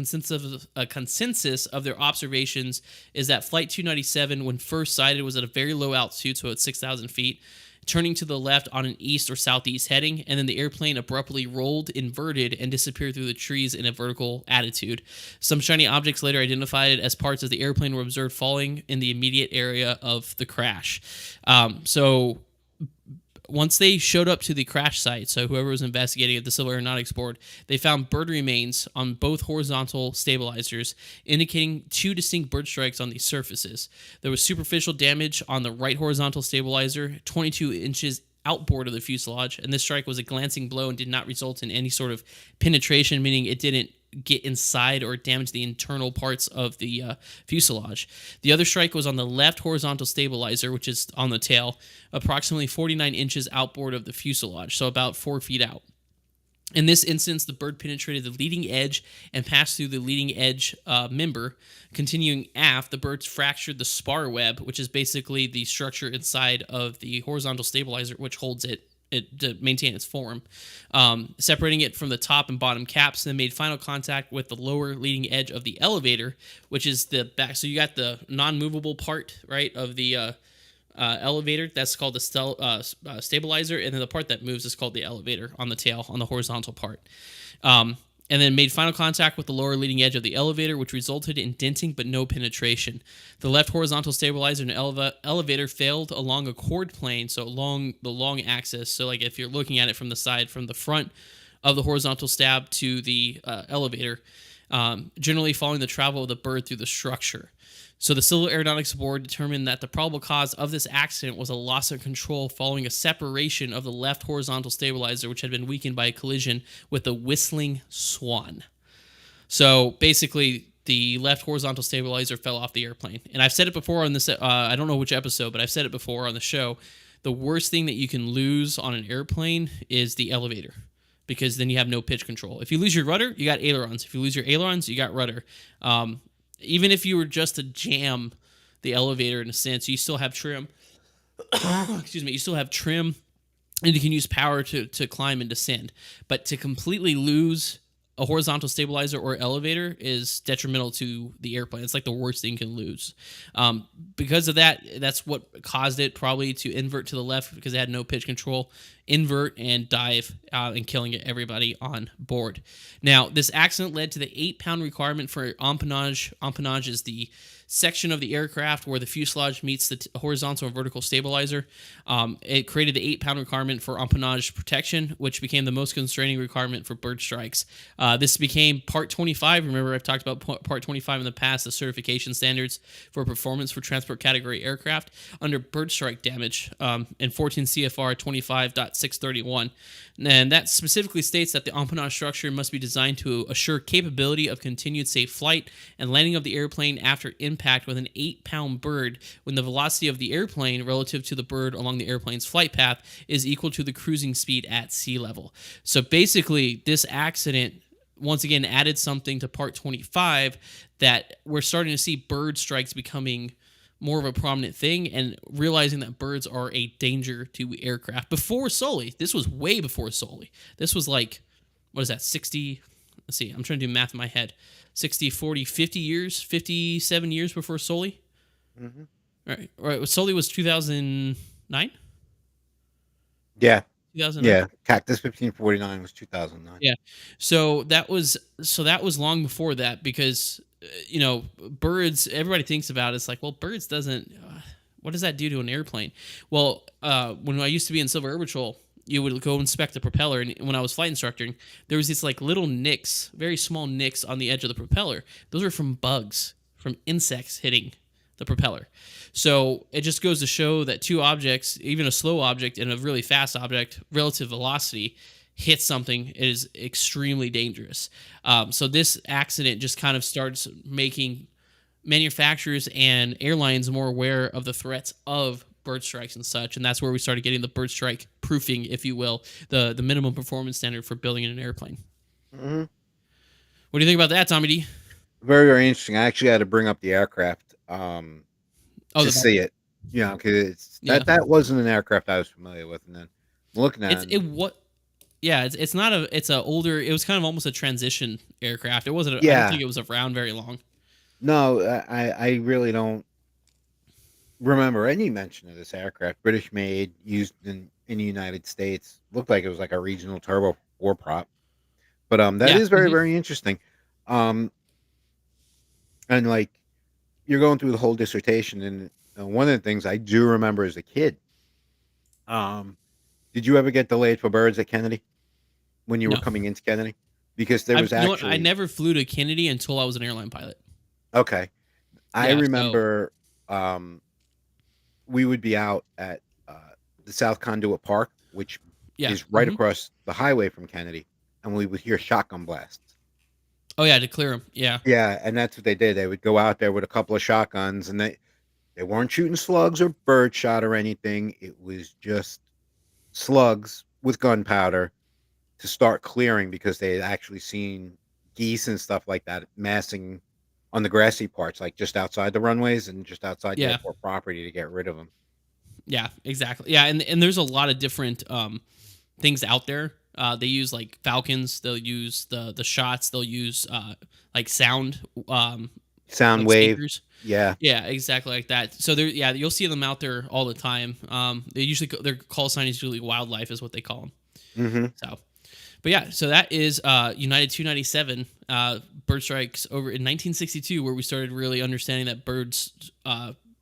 consensus of their observations is that Flight 297, when first sighted, was at a very low altitude, so at 6,000 feet, turning to the left on an east or southeast heading, and then the airplane abruptly rolled, inverted, and disappeared through the trees in a vertical attitude. Some shiny objects later identified as parts of the airplane were observed falling in the immediate area of the crash. So once they showed up to the crash site, so whoever was investigating at the Civil Aeronautics Board, they found bird remains on both horizontal stabilizers, indicating 2 distinct bird strikes on these surfaces. There was superficial damage on the right horizontal stabilizer, 22 inches outboard of the fuselage, and this strike was a glancing blow and did not result in any sort of penetration, meaning it didn't get inside or damage the internal parts of the fuselage. The other strike was on the left horizontal stabilizer, which is on the tail, approximately 49 inches outboard of the fuselage, so about 4 feet out. In this instance, the bird penetrated the leading edge and passed through the leading edge member. Continuing aft, the birds fractured the spar web, which is basically the structure inside of the horizontal stabilizer, which holds it to maintain its form, separating it from the top and bottom caps, and then made final contact with the lower leading edge of the elevator, which is the back. So you got the non-movable part, right, of the elevator. That's called the stabilizer, and then the part that moves is called the elevator on the tail, on the horizontal part. And then made final contact with the lower leading edge of the elevator, which resulted in denting but no penetration. The left horizontal stabilizer and elevator failed along a chord plane, so along the long axis. So like if you're looking at it from the side, from the front of the horizontal stab to the elevator, generally following the travel of the bird through the structure. So the Civil Aeronautics Board determined that the probable cause of this accident was a loss of control following a separation of the left horizontal stabilizer, which had been weakened by a collision with the Whistling Swan. So basically, the left horizontal stabilizer fell off the airplane. And I've said it before on this, I don't know which episode, but I've said it before on the show. The worst thing that you can lose on an airplane is the elevator, because then you have no pitch control. If you lose your rudder, you got ailerons. If you lose your ailerons, you got rudder. Even if you were just to jam the elevator in a sense, you still have trim. Excuse me. You still have trim, and you can use power to climb and descend. But to completely lose a horizontal stabilizer or elevator is detrimental to the airplane. It's like the worst thing you can lose. Because of that, that's what caused it probably to invert to the left, because it had no pitch control, invert and dive and killing everybody on board. Now, this accident led to the 8-pound requirement for empennage. Empennage is the section of the aircraft where the fuselage meets the horizontal and vertical stabilizer. It created the 8-pound requirement for empennage protection, which became the most constraining requirement for bird strikes. This became Part 25. Remember, I've talked about Part 25 in the past, the certification standards for performance for transport category aircraft under bird strike damage in 14 CFR 25.631. And that specifically states that the empennage structure must be designed to assure capability of continued safe flight and landing of the airplane after impact with an 8-pound bird when the velocity of the airplane relative to the bird along the airplane's flight path is equal to the cruising speed at sea level. So basically, this accident once again added something to Part 25 that we're starting to see bird strikes becoming more of a prominent thing, and realizing that birds are a danger to aircraft before Sully. This was way before Sully. This was like, what is that, 60? Let's see, I'm trying to do math in my head. 60, 40, 50 years, 57 years before Sully. Hmm. All right. All right. Sully was 2009? Yeah, 2009? yeah. Cactus 1549 was 2009. Yeah. So that was long before that because birds. Everybody thinks about it's like, well, birds doesn't. What does that do to an airplane? Well, when I used to be in Civil Air Patrol, you would go inspect the propeller, and when I was flight instructing, there was these like little nicks, very small nicks on the edge of the propeller. Those are from bugs, from insects hitting the propeller. So it just goes to show that two objects, even a slow object and a really fast object, relative velocity, hits something is extremely dangerous. So this accident just kind of starts making manufacturers and airlines more aware of the threats of bird strikes and such, and that's where we started getting the bird strike proofing, if you will, the minimum performance standard for building an airplane. Hmm. What do you think about that, Tommy D? Very, very interesting. I actually had to bring up the aircraft Oh, to the see it. You know, because yeah, that wasn't an aircraft I was familiar with, and then looking at it, it what yeah, it's not a it's a older. It was kind of almost a transition aircraft. It wasn't. I don't yeah, think it was around very long. no, I really don't remember any mention of this aircraft. British made, used in the United States. Looked like it was like a regional turbo four prop. But that Yeah. is very, very interesting. Um and like you're going through the whole dissertation, and one of the things I do remember as a kid, um did you ever get delayed for birds at Kennedy when you were No. coming into Kennedy? Because there I was You know what? I actually, never flew to Kennedy until I was an airline pilot. okay, I Yeah. So remember, um we would be out at the South Conduit Park, which yeah. is right across the highway from Kennedy, and we would hear shotgun blasts. Oh yeah, to clear them. Yeah. Yeah, and that's what they did. They would go out there with a couple of shotguns, and they weren't shooting slugs or bird shot or anything. It was just slugs with gunpowder to start clearing, because they had actually seen geese and stuff like that massing on the grassy parts, like just outside the runways and just outside the Yeah. airport property, to get rid of them. Yeah. Exactly. Yeah. And there's a lot of different things out there. They use like falcons. They'll use the shots. They'll use like sound Sound like wave, speakers. yeah. Yeah, exactly like that. So there, yeah, you'll see them out there all the time. They usually their call sign is usually wildlife, is what they call them. Hmm. So, but yeah, so that is United 297 bird strikes over in 1962, where we started really understanding that birds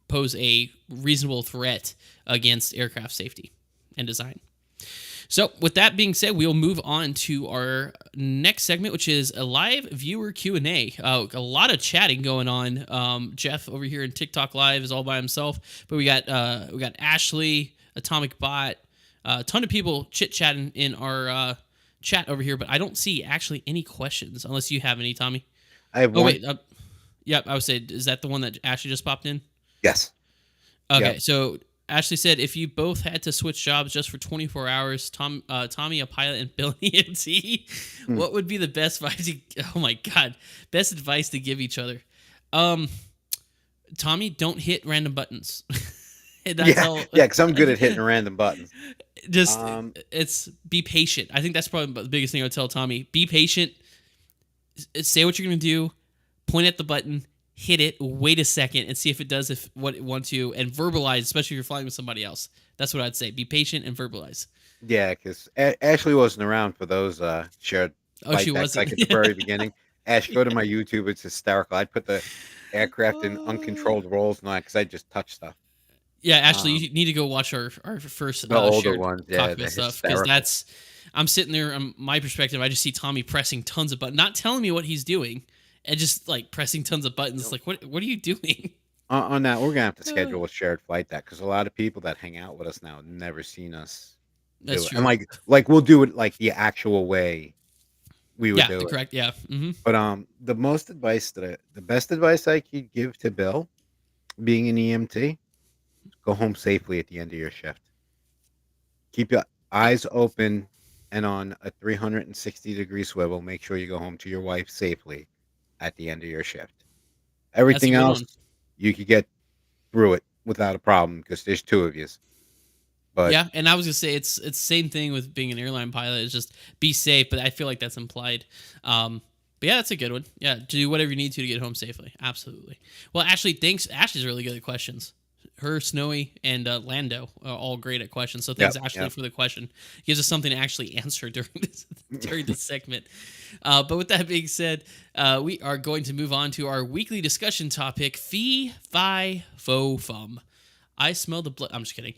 pose a reasonable threat against aircraft safety and design. So, with that being said, we'll move on to our next segment, which is a live viewer Q&A. A lot of chatting going on. Jeff over here in TikTok Live is all by himself, but we got Ashley, Atomic Bot, a ton of people chit chatting in our chat over here, but I don't see actually any questions unless you have any, Tommy. I have Oh one. wait, yep, I would say, is that the one that Ashley just popped in? Yes. Okay, Yep. so Ashley said, if you both had to switch jobs just for 24 hours, Tommy a pilot and Bill an EMT, Hmm. what would be the best advice? Oh my God, best advice to give each other. Um, Tommy, don't hit random buttons. That's Yeah, all. yeah, because I'm good at hitting random buttons. Just Um, it's be patient. I think that's probably the biggest thing I would tell Tommy. Be patient. Say what you're gonna do. Point at the button. Hit it. Wait a second and see if it does if what it wants to, and verbalize. Especially if you're flying with somebody else. That's what I'd say. Be patient and verbalize. yeah, because Ashley wasn't around for those shared Oh, she flight decks, wasn't. like at the very beginning. Ash, go to my YouTube. It's hysterical. I'd put the aircraft in uncontrolled rolls now, because I just touch stuff. Yeah, actually, Um, you need to go watch our first the older shared ones, yeah, cockpit they're stuff, because hysterical. that's I'm sitting there. My perspective, I just see Tommy pressing tons of buttons, not telling me what he's doing, and just like pressing tons of buttons. It's like, what are you doing? On that, we're gonna have to schedule a shared flight deck, because a lot of people that hang out with us now have never seen us do That's it, and true. like we'll do it like the actual way we would Yeah, do the it. correct. Yeah. But the best advice I could give to Bill, being an EMT, go home safely at the end of your shift. Keep your Yeah, eyes open, and on a 360-degree swivel. Make sure you go home to your wife safely at the end of your shift. that's a Everything good else one. you could get through it without a problem because there's two of you. But Yeah, and I was gonna say it's the same thing with being an airline pilot. It's just be safe, but I feel like that's implied. But yeah, that's a good one. Yeah, do whatever you need to get home safely. Absolutely. Well, Ashley, thanks. Ashley's really good at questions. Her, Snowy, and Lando are all great at questions. So thanks, yep, Ashley, yep. for the question. Gives us something to actually answer during this segment. But with that being said, we are going to move on to our weekly discussion topic: Fee-Fi-Fo-Fum. I smell the blood. I'm just kidding.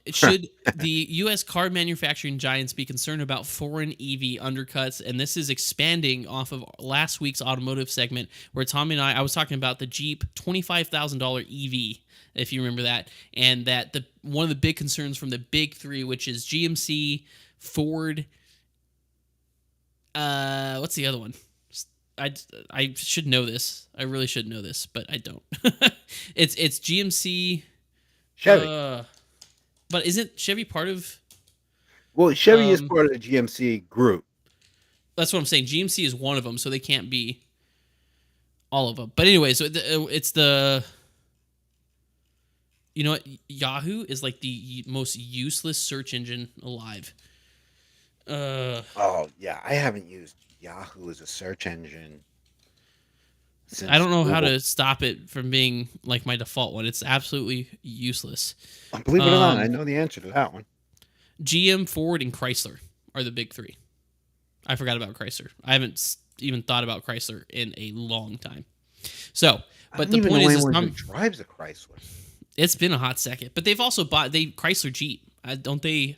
Should the U.S. car manufacturing giants be concerned about foreign EV undercuts? And this is expanding off of last week's automotive segment where Tommy and I was talking about the Jeep $25,000 EV, if you remember that, and that the one of the big concerns from the big three, which is GMC, Ford. What's the other one? I should know this. I really should know this, but I don't. It's GMC. Chevy. But isn't Chevy part of? Well, Chevy is part of the GMC group. That's what I'm saying. GMC is one of them, so they can't be all of them. But anyway, so it's the. You know what? Yahoo is like the most useless search engine alive. Oh yeah, I haven't used Yahoo as a search engine since I don't know how Google. to stop it from being like my default one. It's absolutely useless. Believe it or not, I know the answer to that one. GM, Ford, and Chrysler are the big three. I forgot about Chrysler. I haven't even thought about Chrysler in a long time. So, but the point is, who drives a Chrysler. It's been a hot second, but they've also bought Chrysler Jeep, don't they?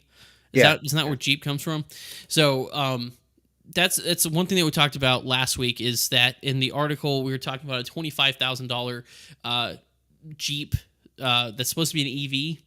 Isn't that where Jeep comes from? So, that's one thing that we talked about last week is that in the article we were talking about a $25,000 Jeep that's supposed to be an EV.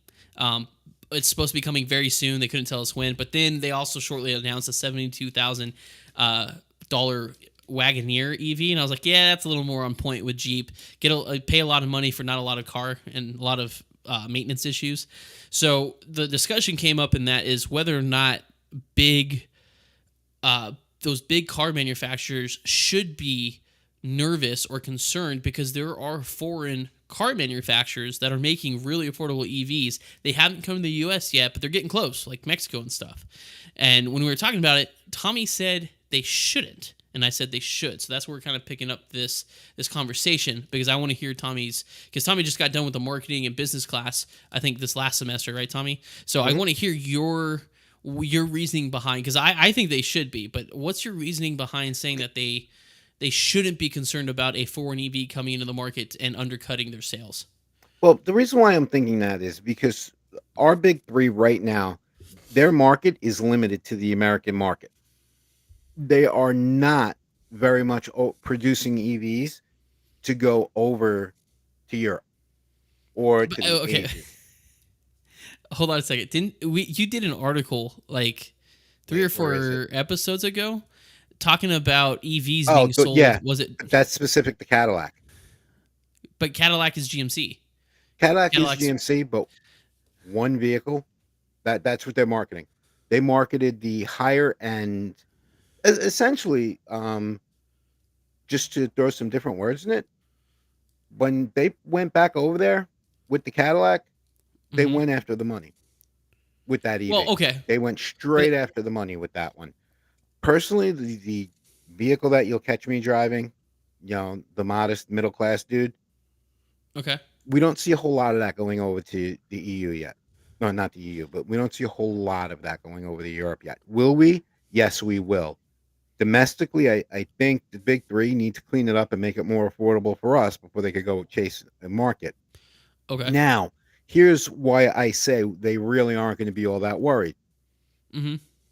It's supposed to be coming very soon. They couldn't tell us when, but then they also shortly announced a $72,000 Wagoneer EV, and I was like, yeah, that's a little more on point with Jeep. Pay a lot of money for not a lot of car and a lot of maintenance issues. So the discussion came up in that is whether or not those big car manufacturers should be nervous or concerned because there are foreign car manufacturers that are making really affordable EVs. They haven't come to the US yet, but they're getting close, like Mexico and stuff. And when we were talking about it, Tommy said they shouldn't, and I said they should. So that's where we're kind of picking up this conversation because I want to hear because Tommy just got done with the marketing and business class, I think this last semester, right, Tommy? So I want to hear your reasoning behind, because I think they should be, but what's your reasoning behind saying that they shouldn't be concerned about a foreign EV coming into the market and undercutting their sales? Well, the reason why I'm thinking that is because our big three right now, their market is limited to the American market. They are not very much producing EVs to go over to Europe or to the Asia. Hold on a second. You did an article like 3 or 4 episodes ago talking about EVs being sold? Yeah, was it? That's specific to Cadillac. But Cadillac is GMC. Cadillac is GMC, but one vehicle. That's what they're marketing. They marketed the higher end, essentially, just to throw some different words in it. When they went back over there with the Cadillac, they went after the money with that EV. Well, okay. They went straight after the money with that one. Personally, the vehicle that you'll catch me driving, the modest middle class dude. Okay. We don't see a whole lot of that going over to the EU yet. No, not the EU, but we don't see a whole lot of that going over to Europe yet. Will we? Yes, we will. Domestically, I think the big three need to clean it up and make it more affordable for us before they could go chase the market. Okay. Now, here's why I say they really aren't going to be all that worried.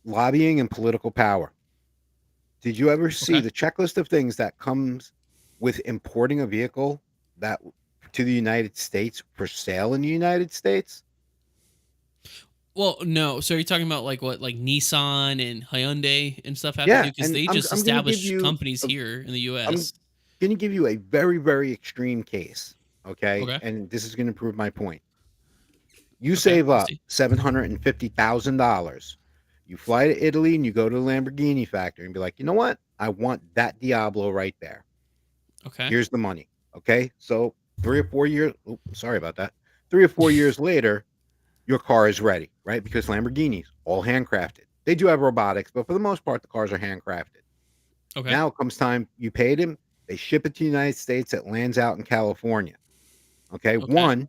Lobbying and political power. Did you ever see the checklist of things that comes with importing a vehicle that to the United States for sale in the United States? Well, no. So are you talking about like Nissan and Hyundai and stuff have to do? Because they just established companies here in the US. I'm going to give you a very, very extreme case. Okay. And this is going to prove my point. You save up $750,000. You fly to Italy and you go to the Lamborghini factory and be like, you know what? I want that Diablo right there. Okay. Here's the money. Okay. So 3 or 4 years. Oh, sorry about that. 3 or 4 years later, your car is ready, right? Because Lamborghinis all handcrafted. They do have robotics, but for the most part, the cars are handcrafted. Okay. Now it comes time you paid him. They ship it to the United States. It lands out in California. Okay, Okay. one,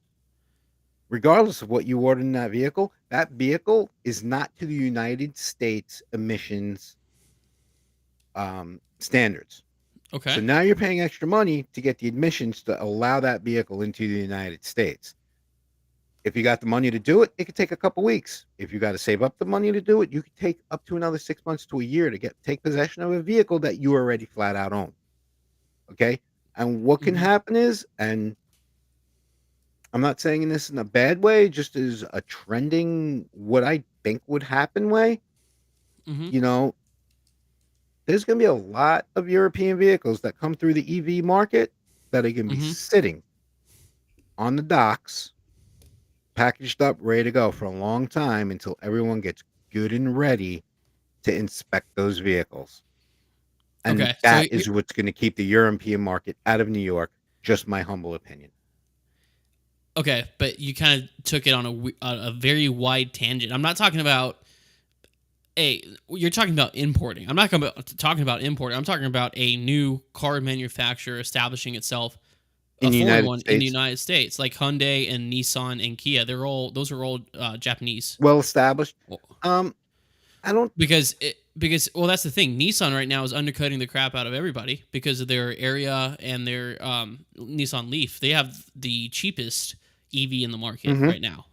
regardless of what you ordered in that vehicle is not to the United States emissions standards. So Okay. now you're paying extra money to get the admissions to allow that vehicle into the United States. If you got the money to do it, it could take a couple weeks. If you got to save up the money to do it, you could take up to another 6 months to a year to take possession of a vehicle that you already flat out own. Okay. And what can Mm-hmm. happen is, and I'm not saying this in a bad way, just as a trending, what I think would happen way, Mm-hmm. you know, there's going to be a lot of European vehicles that come through the EV market that are going to be Mm-hmm. sitting on the docks, packaged up, ready to go for a long time until everyone gets good and ready to inspect those vehicles. And Okay. So that is what's going to keep the European market out of New York. Just my humble opinion. okay, but you kind of took it on a very wide tangent. I'm not talking about you're talking about importing. I'm not talking about importing. I'm talking about a new car manufacturer establishing itself, In a the foreign United one in the States, United States, like Hyundai and Nissan and Kia. Those are all Japanese. well established. Well, Um, I don't. because well, that's the thing. Nissan right now is undercutting the crap out of everybody because of their area and their Nissan Leaf. They have the cheapest EV in the market Mhm. right now.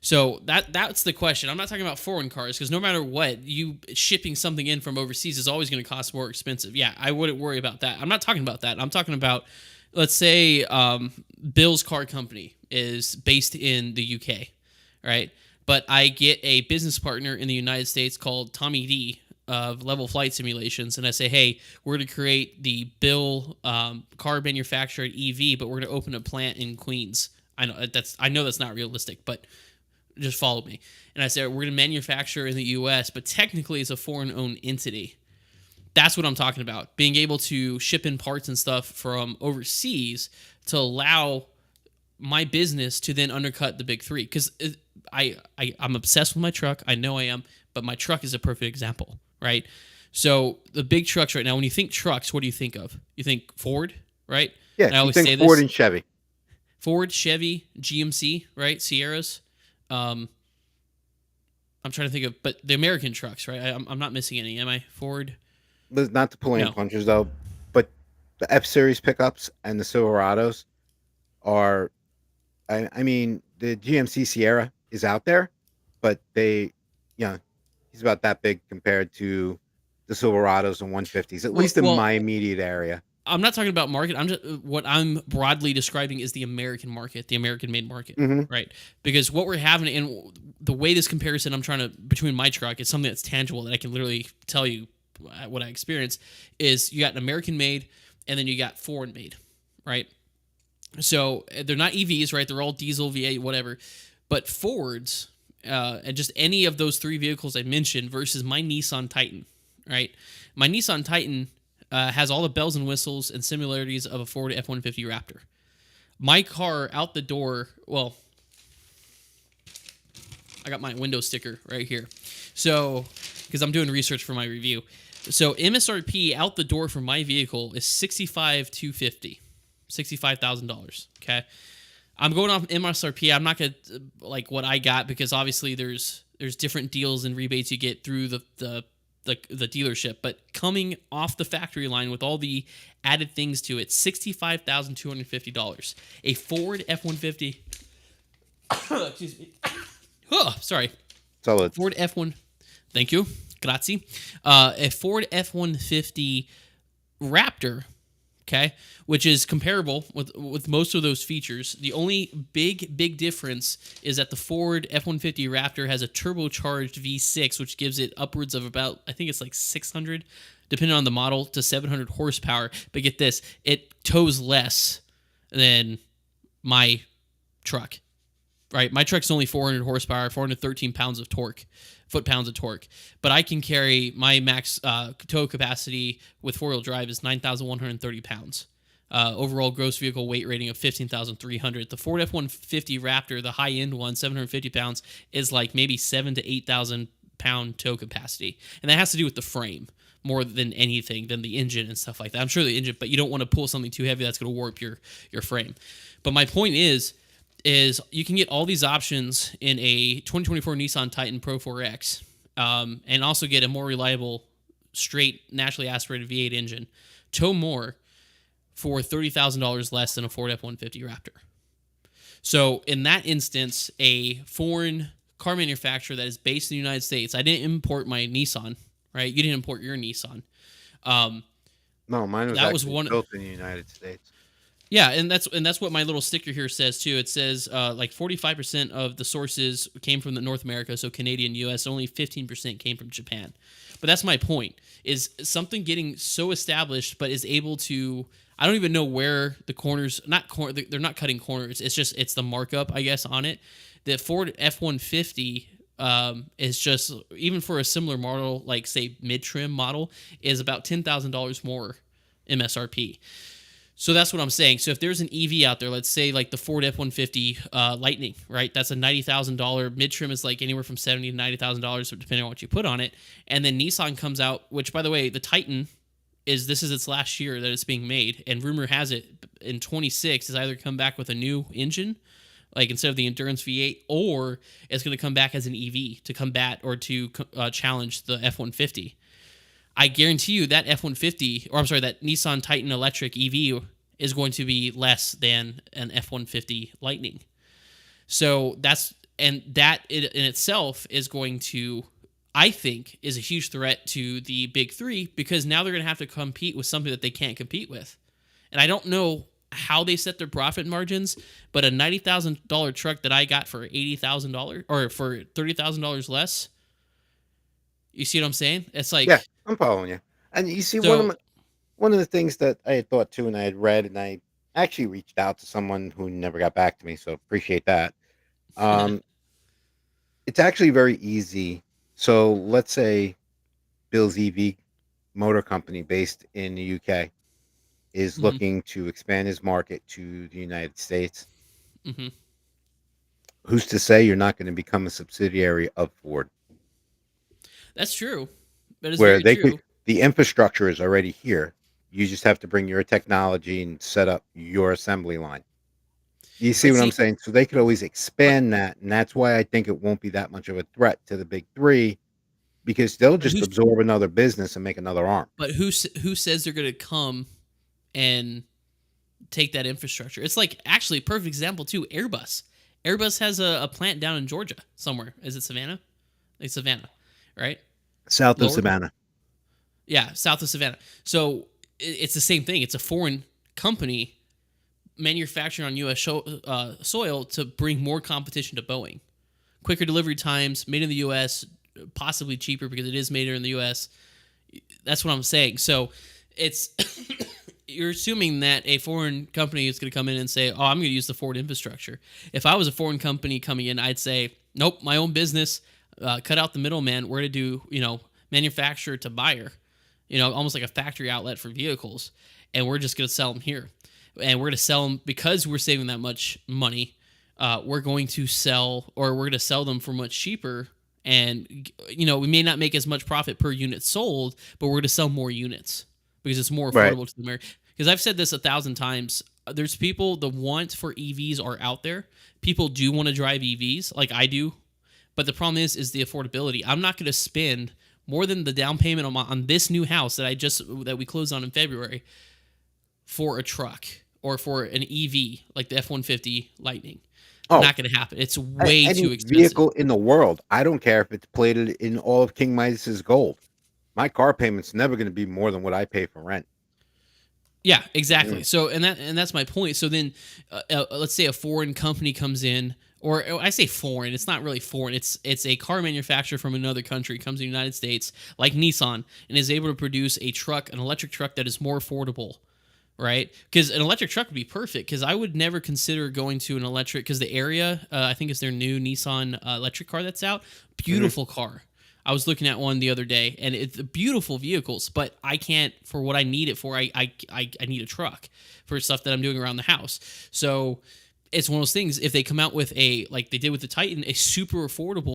So that's the question. I'm not talking about foreign cars because no matter what, you shipping something in from overseas is always going to cost more expensive. Yeah, I wouldn't worry about that. I'm not talking about that. I'm talking about, let's say, Bill's car company is based in the UK, right? But I get a business partner in the United States called Tommy D of Level Flight Simulations, and I say, hey, we're going to create the Bill car manufactured EV, but we're going to open a plant in Queens. I know that's not realistic, but just follow me. And I said, we're going to manufacture in the US, but technically it's a foreign owned entity. That's what I'm talking about. Being able to ship in parts and stuff from overseas to allow my business to then undercut the big three. Because I'm obsessed with my truck. I know I am, but my truck is a perfect example, right? So the big trucks right now, when you think trucks, what do you think of? You think Ford, right? Yeah, And I you always think say Ford this: and Chevy. Ford, Chevy, GMC, right? Sierras. Um, I'm trying to think of, but the American trucks, right? I'm not missing any, am I? Ford? Not to pull in No. punches though, but the F Series pickups and the Silverados are. I mean, the GMC Sierra is out there, but you know, he's about that big compared to the Silverados and 150s, at Well, least in well, my immediate area. I'm not talking about market. I'm just what I'm broadly describing is the American market, the American made market, Hmm. right? Because what we're having, and the way this comparison I'm trying to between my truck is something that's tangible that I can literally tell you what I experienced is you got an American made and then you got foreign made, right? So they're not EVs, right? They're all diesel, V8, whatever. But Fords, and just any of those three vehicles I mentioned versus my Nissan Titan, right? My Nissan Titan has all the bells and whistles and similarities of a Ford F-150 Raptor. My car out the door, well, I got my window sticker right here. So, because I'm doing research for my review. So MSRP out the door for my vehicle is $65,250. Okay. I'm going off MSRP. I'm not gonna like what I got because obviously there's different deals and rebates you get through the dealership. But coming off the factory line with all the added things to it, $65,250. A Ford F-150. Excuse me. Oh, sorry. So Ford F1. Thank you. Grazie. A Ford F-150 Raptor, okay, which is comparable with most of those features. The only big difference is that the Ford F-150 Raptor has a turbocharged V6, which gives it upwards of about, I think it's like 600, depending on the model, to 700 horsepower. But get this, it tows less than my truck. Right, my truck's only 400 horsepower, 413 pounds of torque, foot-pounds of torque. But I can carry my max tow capacity with four-wheel drive is 9,130 pounds. overall gross vehicle weight rating of 15,300. The Ford F-150 Raptor, the high end one, 750 pounds, is like maybe 7 to 8,000 pound tow capacity, and that has to do with the frame more than anything than the engine and stuff like that. I'm sure the engine, but you don't want to pull something too heavy that's going to warp your frame. But my point is you can get all these options in a 2024 Nissan Titan Pro 4X, and also get a more reliable, straight, naturally aspirated V8 engine, tow more for $30,000 less than a Ford F-150 Raptor. So in that instance, a foreign car manufacturer that is based in the United States, I didn't import my Nissan, right? You didn't import your Nissan. No, mine was That was actually one. built in the United States. Yeah, and that's what my little sticker here says too. It says like 45% of the sources came from the North America, so Canadian, US. Only 15% came from Japan. But that's my point: is something getting so established, but is able to. I don't even know where the corners. They're not cutting corners. It's the markup, I guess, on it. The Ford F-150 is just, even for a similar model, like say mid-trim model, is about $10,000 more MSRP. So that's what I'm saying. So if there's an EV out there, let's say like the Ford F-150 Lightning, right? That's a $90,000. Mid-trim is like anywhere from $70,000 to $90,000, depending on what you put on it. And then Nissan comes out, which, by the way, the Titan this is its last year that it's being made, and rumor has it in 26 is either come back with a new engine, like instead of the Endurance V8, or it's going to come back as an EV to combat or to challenge the F-150. I guarantee you that F-150, or I'm sorry, that Nissan Titan electric EV is going to be less than an F-150 Lightning. So that in itself is going to, I think, is a huge threat to the big three, because now they're going to have to compete with something that they can't compete with. And I don't know how they set their profit margins, but a $90,000 truck that I got for $80,000 or for $30,000 less, you see what I'm saying? It's like, Yeah, I'm following you. And you see, so, one of the things that I had thought too, and I had read, and I actually reached out to someone who never got back to me, so appreciate that. Um, it's actually very easy. So let's say Bill's EV motor company based in the UK is mhm, looking to expand his market to the United States. mhm. Who's to say you're not going to become a subsidiary of Ford, That's true. That is where very they could, true. the infrastructure is already here. You just have to bring your technology and set up your assembly line. You see But what I'm see, saying? So they could always but expand that, and that's why I think it won't be that much of a threat to the big three, because they'll but just absorb another business and make another arm. who says they're going to come and take that infrastructure? It's like, actually, perfect example too. Airbus. Airbus has a plant down in Georgia somewhere. Is it Savannah? Like Savannah, right? South of Lower. Savannah. Yeah, south of Savannah. So it's the same thing. It's a foreign company manufacturing on U.S. Soil to bring more competition to Boeing. Quicker delivery times, made in the U.S., possibly cheaper because it is made here in the U.S. That's what I'm saying. So it's you're assuming that a foreign company is going to come in and say, "Oh, I'm going to use the Ford infrastructure." If I was a foreign company coming in, I'd say, "Nope, my own business. Cut out the middleman. We're to do, manufacturer to buyer, almost like a factory outlet for vehicles, and we're just going to sell them here, and we're going to sell them because we're saving that much money. We're going to sell, or we're going to sell them for much cheaper." And, we may not make as much profit per unit sold, but we're going to sell more units because it's more Right. affordable to the American. Because I've said this 1,000 times. There's people, the want for EVs are out there. People do want to drive EVs like I do. But the problem is the affordability. I'm not going to spend more than the down payment on this new house that we closed on in February for a truck or for an EV like the F-150 Lightning. Oh, Not going to happen. It's way any too expensive. vehicle in the world. I don't care if it's plated in all of King Midas's gold. My car payment's never going to be more than what I pay for rent. Yeah, exactly. Mm. So, and that's my point. So then, let's say a foreign company comes in, or I say foreign. It's not really foreign. It's a car manufacturer from another country comes to the United States, like Nissan, and is able to produce an electric truck that is more affordable, right? Because an electric truck would be perfect. Because I would never consider going to an electric. Because the area, I think, is their new Nissan electric car that's out. Mhm. Beautiful car. I was looking at one the other day, and it's beautiful vehicles, but I can't, for what I need it for. I need a truck for stuff that I'm doing around the house. So it's one of those things. If they come out with a, like they did with the Titan, a super affordable